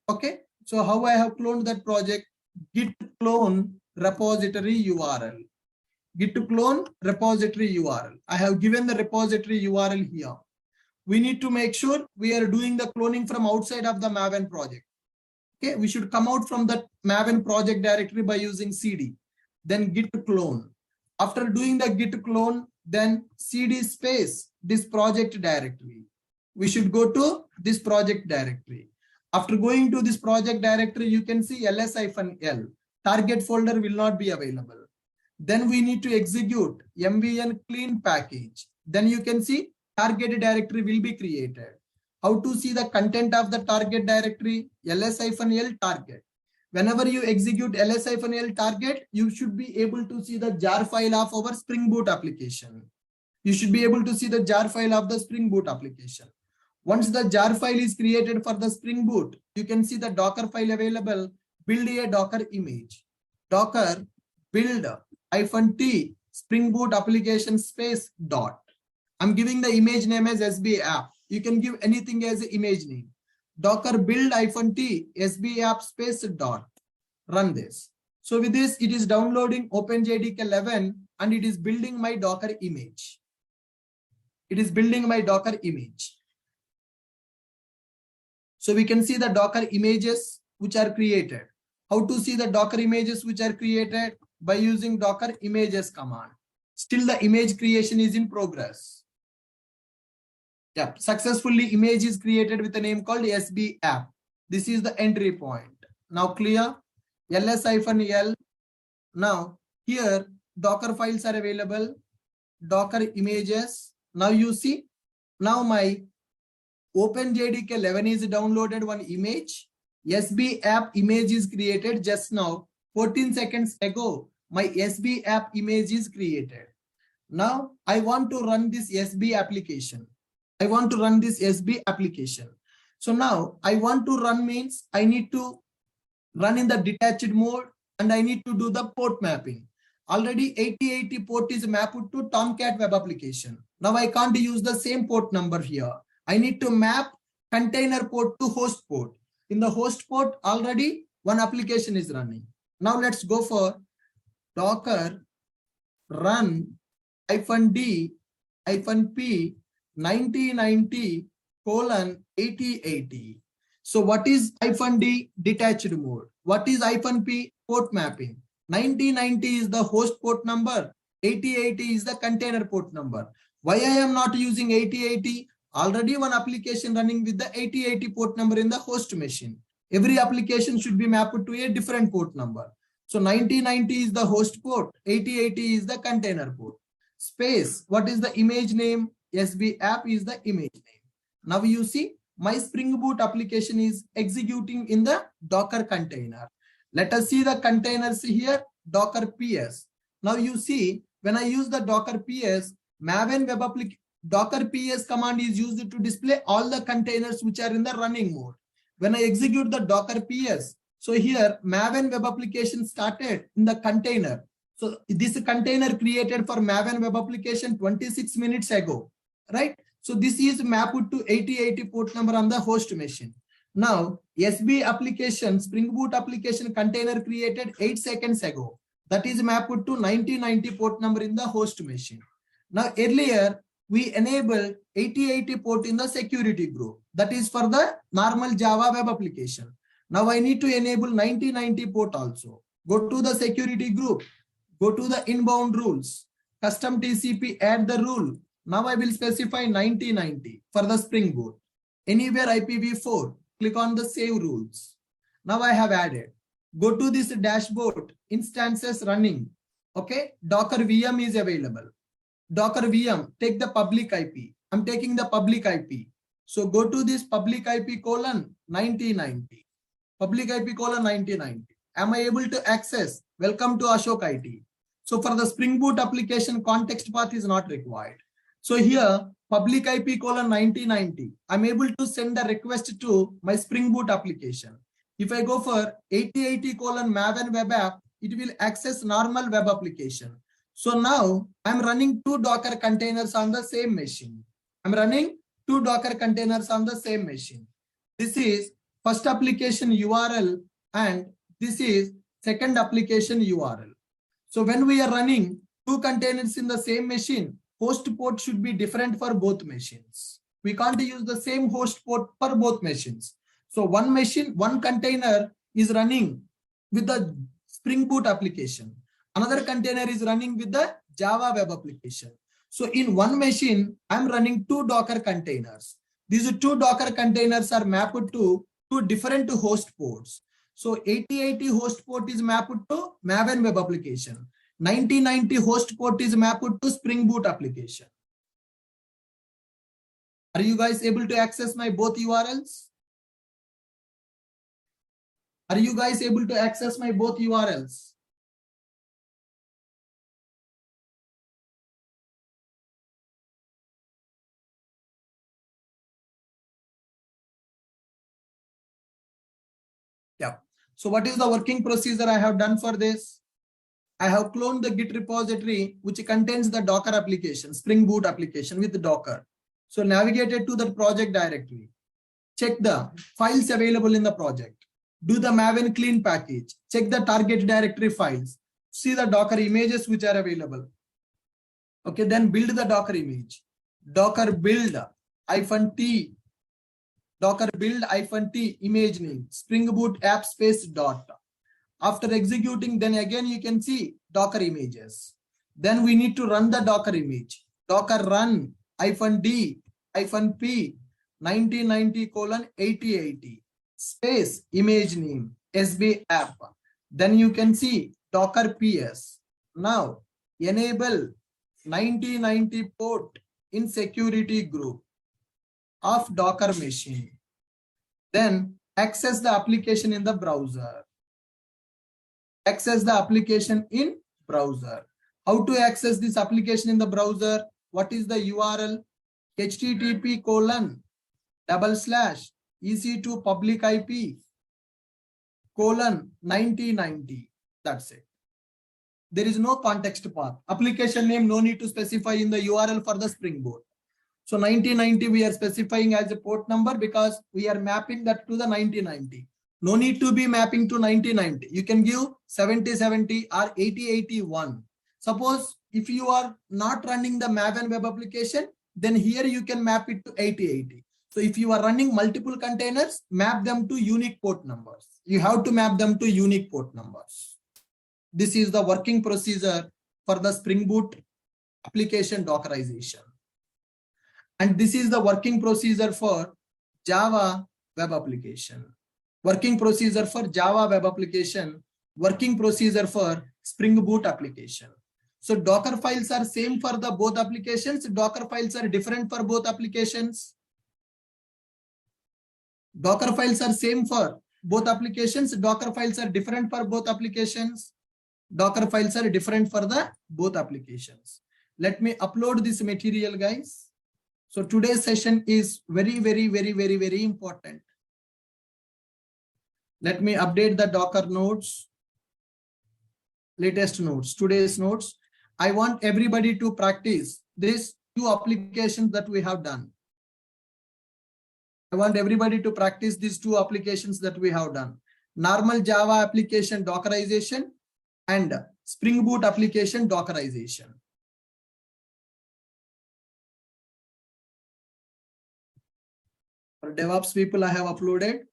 Okay, so how I have cloned that project? Git clone repository URL. Git clone repository URL. I have given the repository URL here. We need to make sure we are doing the cloning from outside of the Maven project. Okay, we should come out from the Maven project directory by using cd. Then git clone. After doing the git clone, then cd space this project directory. We should go to this project directory. After going to this project directory, you can see ls-l. Target folder will not be available. Then we need to execute mvn clean package. Then you can see target directory will be created. How to see the content of the target directory? ls-l target. Whenever you execute ls-l target, you should be able to see the jar file of our Spring Boot application. You should be able to see the jar file of the Spring Boot application. Once the jar file is created for the Spring Boot, you can see the Docker file available. Build a Docker image. Docker build -t Spring Boot application space dot. I'm giving the image name as SB app. You can give anything as an image name. Docker build -t SB app space dot. Run this. So with this, it is downloading OpenJDK 11 and it is building my Docker image. It is building my Docker image. So we can see the Docker images which are created. How to see the Docker images which are created? By using Docker images command. Still the image creation is in progress. Yeah, successfully image is created with a name called SB app. This is the entry point. Now clear? ls-l. Now here Docker files are available. Docker images. Now you see, now my OpenJDK 11 is downloaded one image. SB app image is created just now. 14 seconds ago, my SB app image is created. Now I want to run this SB application. I want to run this SB application. So now I want to run means I need to run in the detached mode and I need to do the port mapping. Already 8080 port is mapped to Tomcat web application. Now I can't use the same port number here. I need to map container port to host port. In the host port, already one application is running. Now let's go for Docker run -d -p 9090:8080. So what is -d? Detached mode. What is -p? Port mapping. 9090 is the host port number. 8080 is the container port number. Why I am not using 8080? Already one application running with the 8080 port number in the host machine. Every application should be mapped to a different port number. So 9090 is the host port. 8080 is the container port. Space. What is the image name? SB app is the image name. Now you see my Spring Boot application is executing in the Docker container. Let us see the containers here. Docker PS. Now you see when I use the Docker PS, Maven web application. Docker PS command is used to display all the containers which are in the running mode. When I execute the Docker PS, so here Maven web application started in the container. So this container created for Maven web application 26 minutes ago, right? So this is mapped to 8080 port number on the host machine. Now SB application, Spring Boot application container created 8 seconds ago. That is mapped to 9090 port number in the host machine. Now earlier, we enabled 8080 port in the security group. That is for the normal Java web application. Now I need to enable 9090 port also. Go to the security group. Go to the inbound rules. Custom TCP, add the rule. Now I will specify 9090 for the Spring Boot. Anywhere IPv4, click on the save rules. Now I have added. Go to this dashboard, instances running. Okay, Docker VM is available. Docker VM, take the public IP. I'm taking the public IP. So go to this public IP colon 9090. Public IP colon 9090. Am I able to access? Welcome to Ashok IT. So for the Spring Boot application, context path is not required. So here, public IP colon 9090. I'm able to send a request to my Spring Boot application. If I go for 8080 colon Maven web app, it will access normal web application. So now I'm running two Docker containers on the same machine. I'm running two Docker containers on the same machine. This is first application URL and this is second application URL. So when we are running two containers in the same machine, host port should be different for both machines. We can't use the same host port for both machines. So one machine, one container is running with the Spring Boot application. Another container is running with the Java web application. So in one machine, I'm running two Docker containers. These two Docker containers are mapped to two different host ports. So 8080 host port is mapped to Maven web application. 9090 host port is mapped to Spring Boot application. Are you guys able to access my both URLs? Are you guys able to access my both URLs? Yeah. So what is the working procedure I have done for this? I have cloned the Git repository which contains the Docker application, Spring Boot application with Docker. So navigate it to the project directory. Check the files available in the project. Do the Maven clean package. Check the target directory files. See the Docker images which are available. Okay, then build the Docker image. Docker build -t. Docker build -t image name. Spring Boot app space dot. After executing, then again you can see Docker images. Then we need to run the Docker image. Docker run -d -p 9090:8080 space image name SB app. Then you can see Docker PS. Now enable 9090 port in security group of Docker machine. Then access the application in the browser. Access the application in browser. How to access this application in the browser? What is the URL? http:// public IP :9090. That's it. There is no context path. Application name no need to specify in the URL for the Spring Boot. So 9090 we are specifying as a port number because we are mapping that to the 9090. No need to be mapping to 9090. You can give 7070 or 8081. Suppose if you are not running the Maven web application, then here you can map it to 8080. So if you are running multiple containers, map them to unique port numbers. You have to map them to unique port numbers. This is the working procedure for the Spring Boot application Dockerization. And this is the working procedure for Java web application. Working procedure for Java web application. Working procedure for Spring Boot application. So Docker files are same for the both applications. Docker files are different for both applications. Docker files are same for both applications. Docker files are different for both applications. Docker files are different for the both applications. Let me upload this material, guys. So today's session is very important. Let me update the Docker nodes, latest nodes, today's nodes. I want everybody to practice these two applications that we have done. I want everybody to practice these two applications that we have done. Normal Java application Dockerization and Spring Boot application Dockerization. For DevOps people, I have uploaded,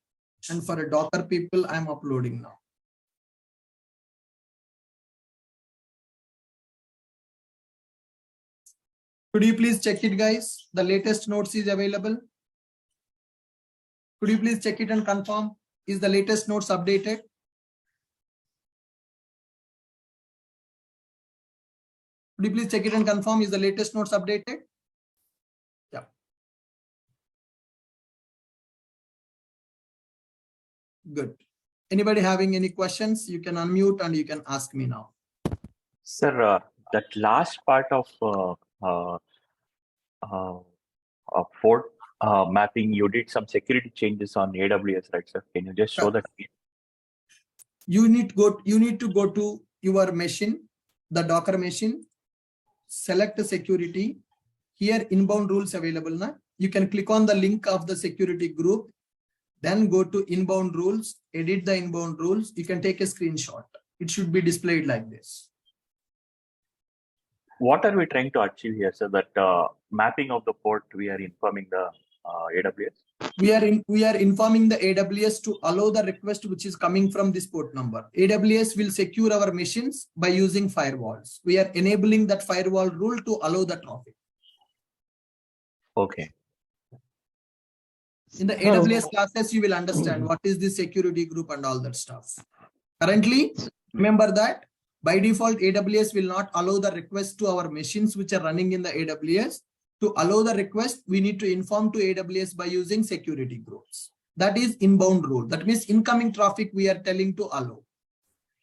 and for Docker people, I am uploading now. Could you please check it, guys? The latest notes is available. Could you please check it and confirm? Is the latest notes updated? Could you please check it and confirm? Is the latest notes updated? Yeah. Good. Anybody having any questions? You can unmute and you can ask me now. Sir, that last part of port mapping, you did some security changes on AWS, right, sir? Can you just show that? You need to go to your machine, the Docker machine, select security. Here inbound rules available. Na? You can click on the link of the security group, then go to inbound rules, edit the inbound rules. You can take a screenshot. It should be displayed like this. What are we trying to achieve here, sir? That mapping of the port, we are informing the AWS? We are informing the AWS to allow the request which is coming from this port number. AWS will secure our machines by using firewalls. We are enabling that firewall rule to allow the traffic. Okay. In the AWS classes, you will understand what is the security group and all that stuff. Currently, remember that By default, AWS will not allow the request to our machines which are running in the AWS. To allow the request, we need to inform to AWS by using security groups. That is inbound rule. That means incoming traffic we are telling to allow.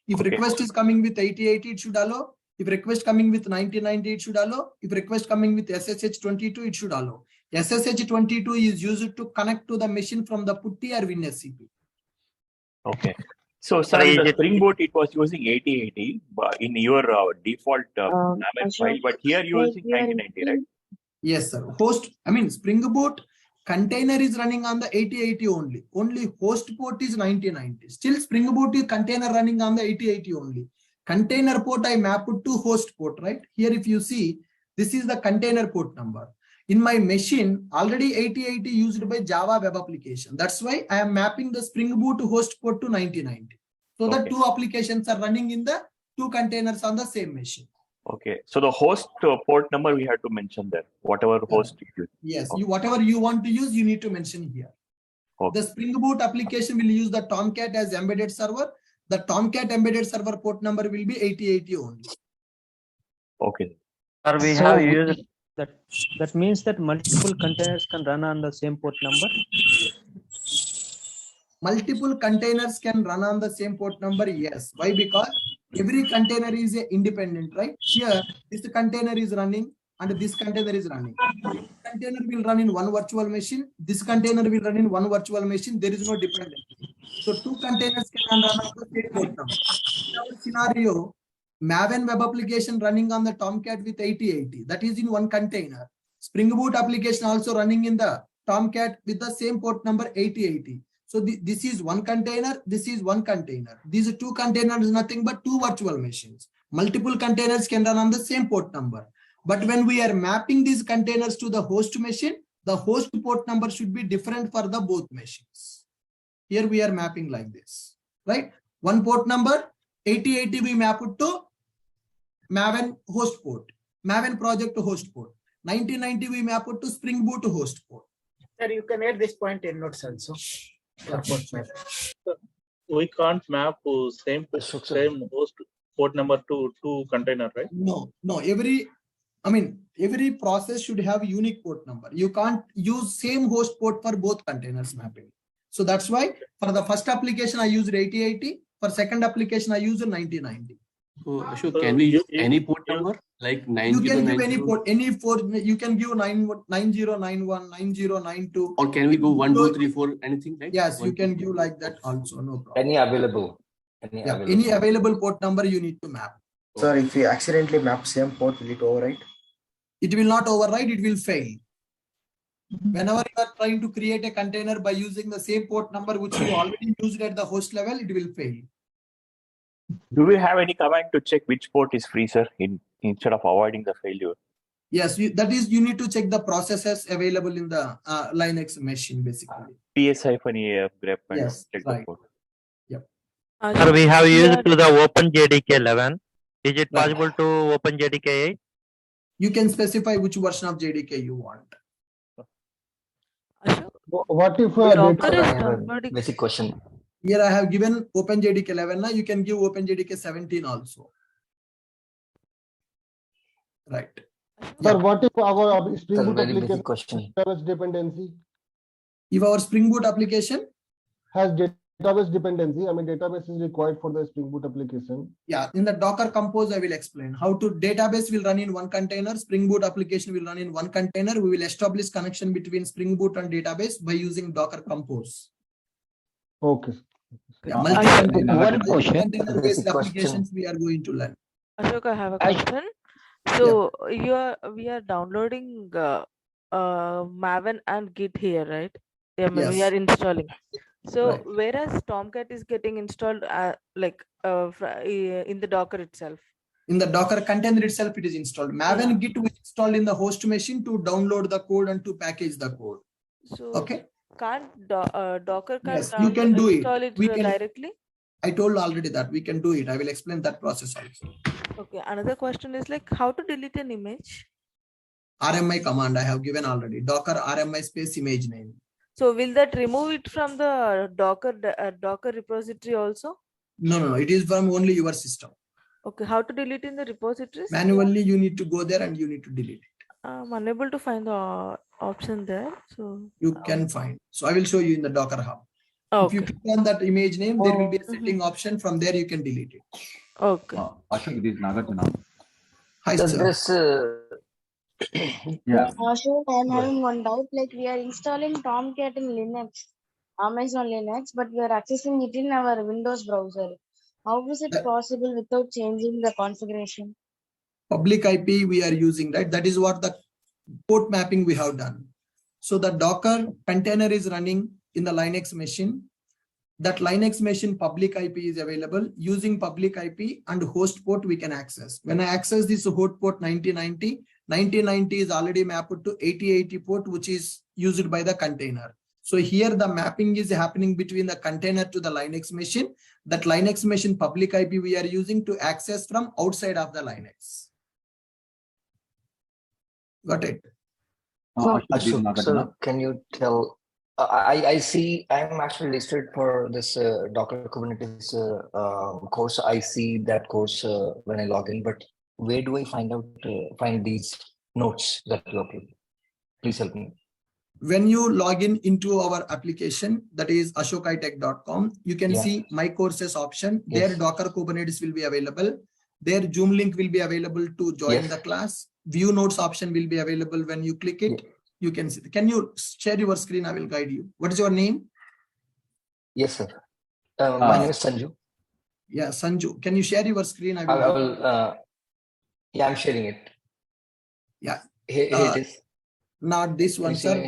If request is coming with 8080, it should allow. If request coming with 9090, it should allow. If request coming with SSH22, it should allow. SSH22 is used to connect to the machine from the putty or WinSCP. Okay. So, sir, in the Spring Boot, it was using 8080 in your default file, but here you're using 9090, right? Yes, sir. Spring Boot container is running on the 8080 only. Only host port is 9090. Still Spring Boot is container running on the 8080 only. Container port I mapped to host port, right? Here if you see, this is the container port number. In my machine, already 8080 used by Java web application. That's why I am mapping the Spring Boot host port to 9090. So that two applications are running in the two containers on the same machine. Okay, so the host port number we have to mention there, whatever host you use. Yes, whatever you want to use, you need to mention here. Okay. The Spring Boot application will use the Tomcat as embedded server. The Tomcat embedded server port number will be 8080 only. Okay. Sir, we have used that. That means that multiple containers can run on the same port number. Multiple containers can run on the same port number. Yes. Why? Because every container is independent, right? Here, this container is running and this container is running. This container will run in one virtual machine. This container will run in one virtual machine. There is no dependency. So two containers can run on the same port number. In our scenario, Maven web application running on the Tomcat with 8080. That is in one container. Spring Boot application also running in the Tomcat with the same port number 8080. So this is one container, this is one container. These two containers is nothing but two virtual machines. Multiple containers can run on the same port number. But when we are mapping these containers to the host machine, the host port number should be different for the both machines. Here we are mapping like this, right? One port number, 8080 we map it to Maven host port, Maven project host port. 9090 we map it to Spring Boot host port. Sir, you can add this point in notes also. We can't map same host port number to two container, right? No. Every process should have unique port number. You can't use same host port for both containers mapping. So that's why for the first application I used 8080. For second application I used 9090. So Ashok, can we use any port number like 90? You can give any port, you can give 9091, 9092. Or can we go 1, 2, 3, 4, anything, right? Yes, you can give like that also, no problem. Any available. Any available port number you need to map. Sir, if we accidentally map same port, will it overwrite? It will not overwrite, it will fail. Whenever you are trying to create a container by using the same port number which you already used at the host level, it will fail. Do we have any command to check which port is free, sir, instead of avoiding the failure? Yes, that is, you need to check the processes available in the Linux machine, basically. ps-ef grep and yes, check right. the port. Yep. Sir, we have used to the OpenJDK 11. Is it possible to open JDK 8? You can specify which version of JDK you want. What if basic question? Here I have given OpenJDK 11. Now you can give OpenJDK 17 also. Right. Sir, what if our Spring Boot very basic application question. database dependency If our Spring Boot application has database dependency, database is required for the Spring Boot application. Yeah, in the Docker Compose, I will explain how to database will run in one container. Spring Boot application will run in one container. We will establish connection between Spring Boot and database by using Docker Compose. Okay. Yeah, one question. Container-based applications we are going to learn. Ashok, I have a question. So we are downloading Maven and Git here, right? Yeah, Yes. we are installing. So Right. whereas Tomcat is getting installed in the Docker itself. In the Docker container itself, it is installed. Maven Git will install in the host machine to download the code and to package the code. So Okay. can't Docker Yes, you can do it. install it We can- directly? I told already that we can do it. I will explain that process also. Okay. Another question is like how to delete an image. RMI command I have given already. Docker RMI space image name. So will that remove it from the Docker repository also? No. It is from only your system. Okay, how to delete in the repositories? Manually, you need to go there and you need to delete it. I'm unable to find the option there. So You can find. So I will show you in the Docker Hub. okay. If you click on that image name, there will be a setting option. From there, you can delete it. Okay. Ashok, this is Nagarjuna. Hi, Does sir. this Yeah. Ashok, I'm having one doubt. Like we are installing Tomcat in Linux, Amazon Linux, but we are accessing it in our Windows browser. How is it possible without changing the configuration? Public IP we are using, right? That is what the port mapping we have done. So the Docker container is running in the Linux machine. That Linux machine public IP is available. Using public IP and host port we can access. When I access this host port 9090, 9090 is already mapped to 8080 port, which is used by the container. So here the mapping is happening between the container to the Linux machine. That Linux machine public IP we are using to access from outside of the Linux. Got it? Ashok, so can you tell? I see I'm actually listed for this Docker Kubernetes course. I see that course when I log in, but where do I find these notes that you upload? Please help me. When you log in into our application, that is ashokitech.com, you can see my courses option. There Docker Kubernetes will be available. There Zoom link will be available to join the class. View notes option will be available. When you click it, you can see. Can you share your screen? I will guide you. What is your name? Yes, sir. My name is Sanju. Yeah, Sanju. Can you share your screen? I will. Yeah, I'm sharing it. Yeah. Here it is. Not this one, sir.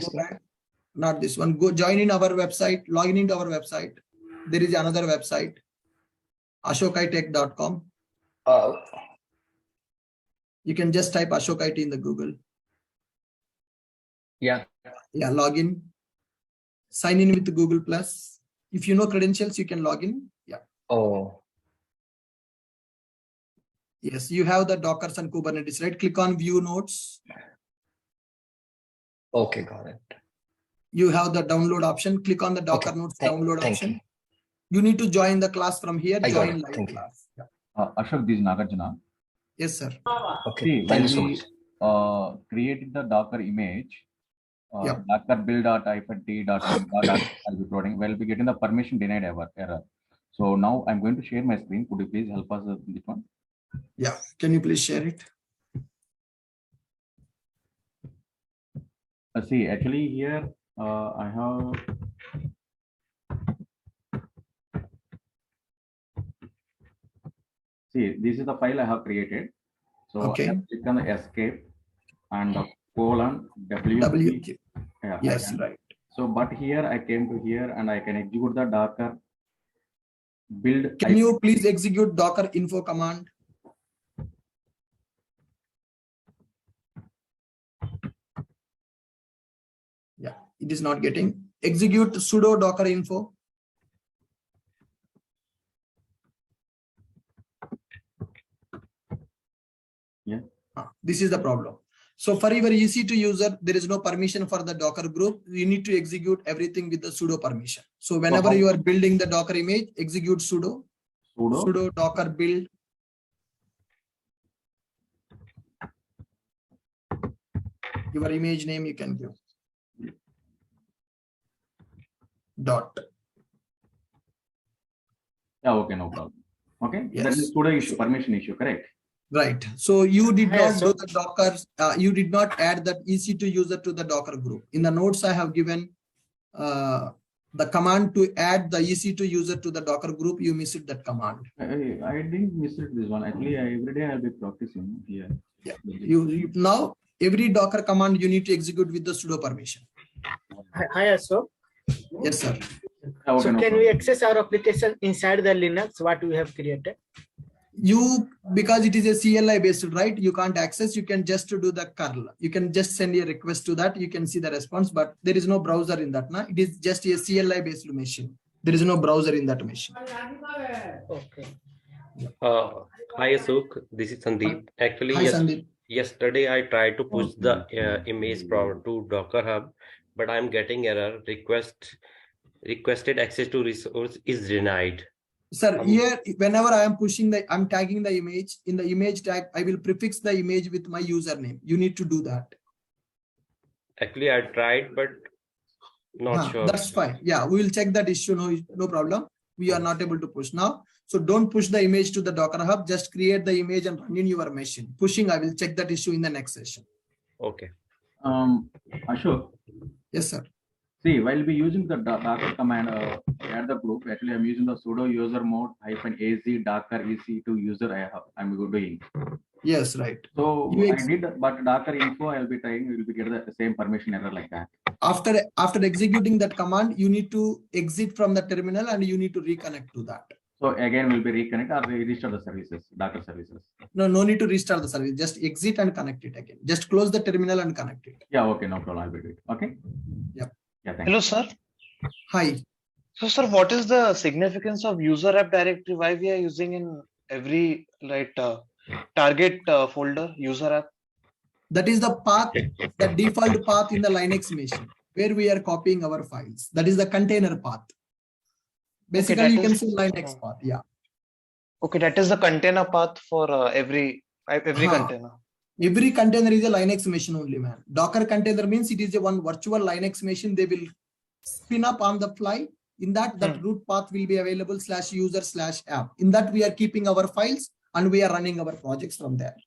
Not this one. Go join in our website. Log in into our website. There is another website, ashokitech.com. You can just type Ashokite in the Google. Yeah. Yeah, log in. Sign in with Google Plus. If you know credentials, you can log in. Yeah. Oh. Yes, you have the Dockers and Kubernetes, right? Click on View Notes. Okay, got it. You have the download option. Click on the Docker Notes download option. You. You need to join the class from here. I join got it. live class. Yeah. Ashok, this is Nagarjuna. Yes, sir. Okay. See, Thank you so when much. we created the Docker image, Docker build.ifd.com I'll be uploading. We'll be getting the permission denied error. So now I'm going to share my screen. Could you please help us with this one? Yeah. Can you please share it? See, actually here I have. See, this is the file I have created. So I have click on the escape and the colon W. Yeah, yes, right. So, but here I came to here and I can execute the Docker build. Can you please execute Docker info command? Yeah, it is not getting. Execute sudo Docker info. Yeah. This is the problem. So for your EC2 user, there is no permission for the Docker group. You need to execute everything with the sudo permission. So whenever you are building the Docker image, execute sudo Docker build. Your image name you can give. Dot. Yeah, okay, no problem. Okay, yes. That is sudo issue, permission issue, correct? Right. So you did not do the Docker, you did not add that EC2 user to the Docker group. In the notes I have given the command to add the EC2 user to the Docker group. You missed that command. I didn't miss it this one. Actually, every day I'll be practicing here. Yeah. You now every Docker command you need to execute with the sudo permission. Hi, Ashok. Yes, sir. So can we access our application inside the Linux what we have created? Because it is a CLI based, right? You can't access. You can just do the curl. You can just send a request to that. You can see the response, but there is no browser in that. It is just a CLI based machine. There is no browser in that machine. Okay. Hi Ashok, this is Sandeep. Actually, Hi, Sandeep. Yesterday I tried to push the image to Docker Hub, but I'm getting error. Requested access to resource is denied. Sir, here, whenever I am pushing I'm tagging the image, in the image tag, I will prefix the image with my username. You need to do that. Actually, I tried, but not sure. That's fine. Yeah, we will check that issue. No problem. We are not able to push now. So don't push the image to the Docker Hub. Just create the image and run in your machine. Pushing, I will check that issue in the next session. Okay. Ashok. Yes, sir. See, while we using the Docker command at the group, actually I'm using the sudo user mode -az docker ec2 user I'm doing. Yes, right. So I did, but Docker info I'll be trying, will be get the same permission error like that. After executing that command, you need to exit from the terminal and you need to reconnect to that. So again, we'll be reconnect or restart the services, Docker services. No need to restart the service. Just exit and connect it again. Just close the terminal and connect it. Yeah, okay, no problem. I'll be doing it. Okay. Yep. Yeah, thank Hello, you. sir. Hi. So, sir, what is the significance of user app directory? Why we are using in every target folder user app? That is the path, the default path in the Linux machine where we are copying our files. That is the container path. Basically, okay, you can say Linux path. Yeah. Okay, that is the container path for every container. Every container is a Linux machine only, man. Docker container means it is a one virtual Linux machine. They will spin up on the fly. In that root path will be available /user/app. In that we are keeping our files and we are running our projects from there.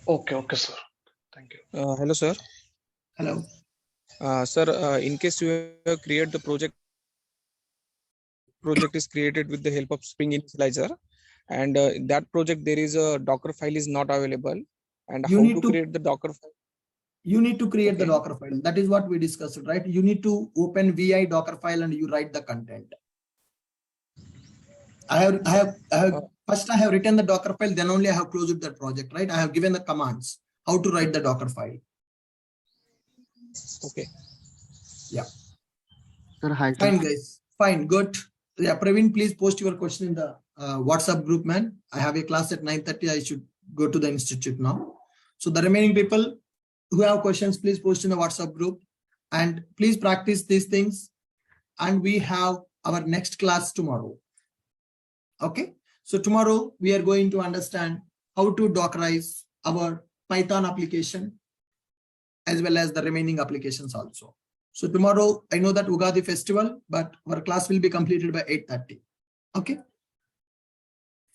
Okay, sir. Thank you. Hello, sir. Hello. Sir, in case you have created the project is created with the help of Spring Initializer, and in that project there is a Docker file is not available, and how to create the Docker file? You need to create the Docker file. That is what we discussed, right? You need to open vi Docker file and you write the content. First I have written the Docker file, then only I have closed that project, right? I have given the commands how to write the Docker file. Okay. Yeah. Sir, hi. Fine, guys. Fine, good. Yeah, Praveen, please post your question in the WhatsApp group, man. I have a class at 9:30. I should go to the institute now. So the remaining people who have questions, please post in the WhatsApp group and please practice these things. And we have our next class tomorrow. Okay. So tomorrow we are going to understand how to Dockerize our Python application as well as the remaining applications also. So tomorrow, I know that Ugadi festival, but our class will be completed by 8:30. Okay.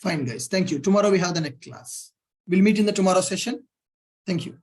Fine, guys. Thank you. Tomorrow we have the next class. We'll meet in the tomorrow session. Thank you.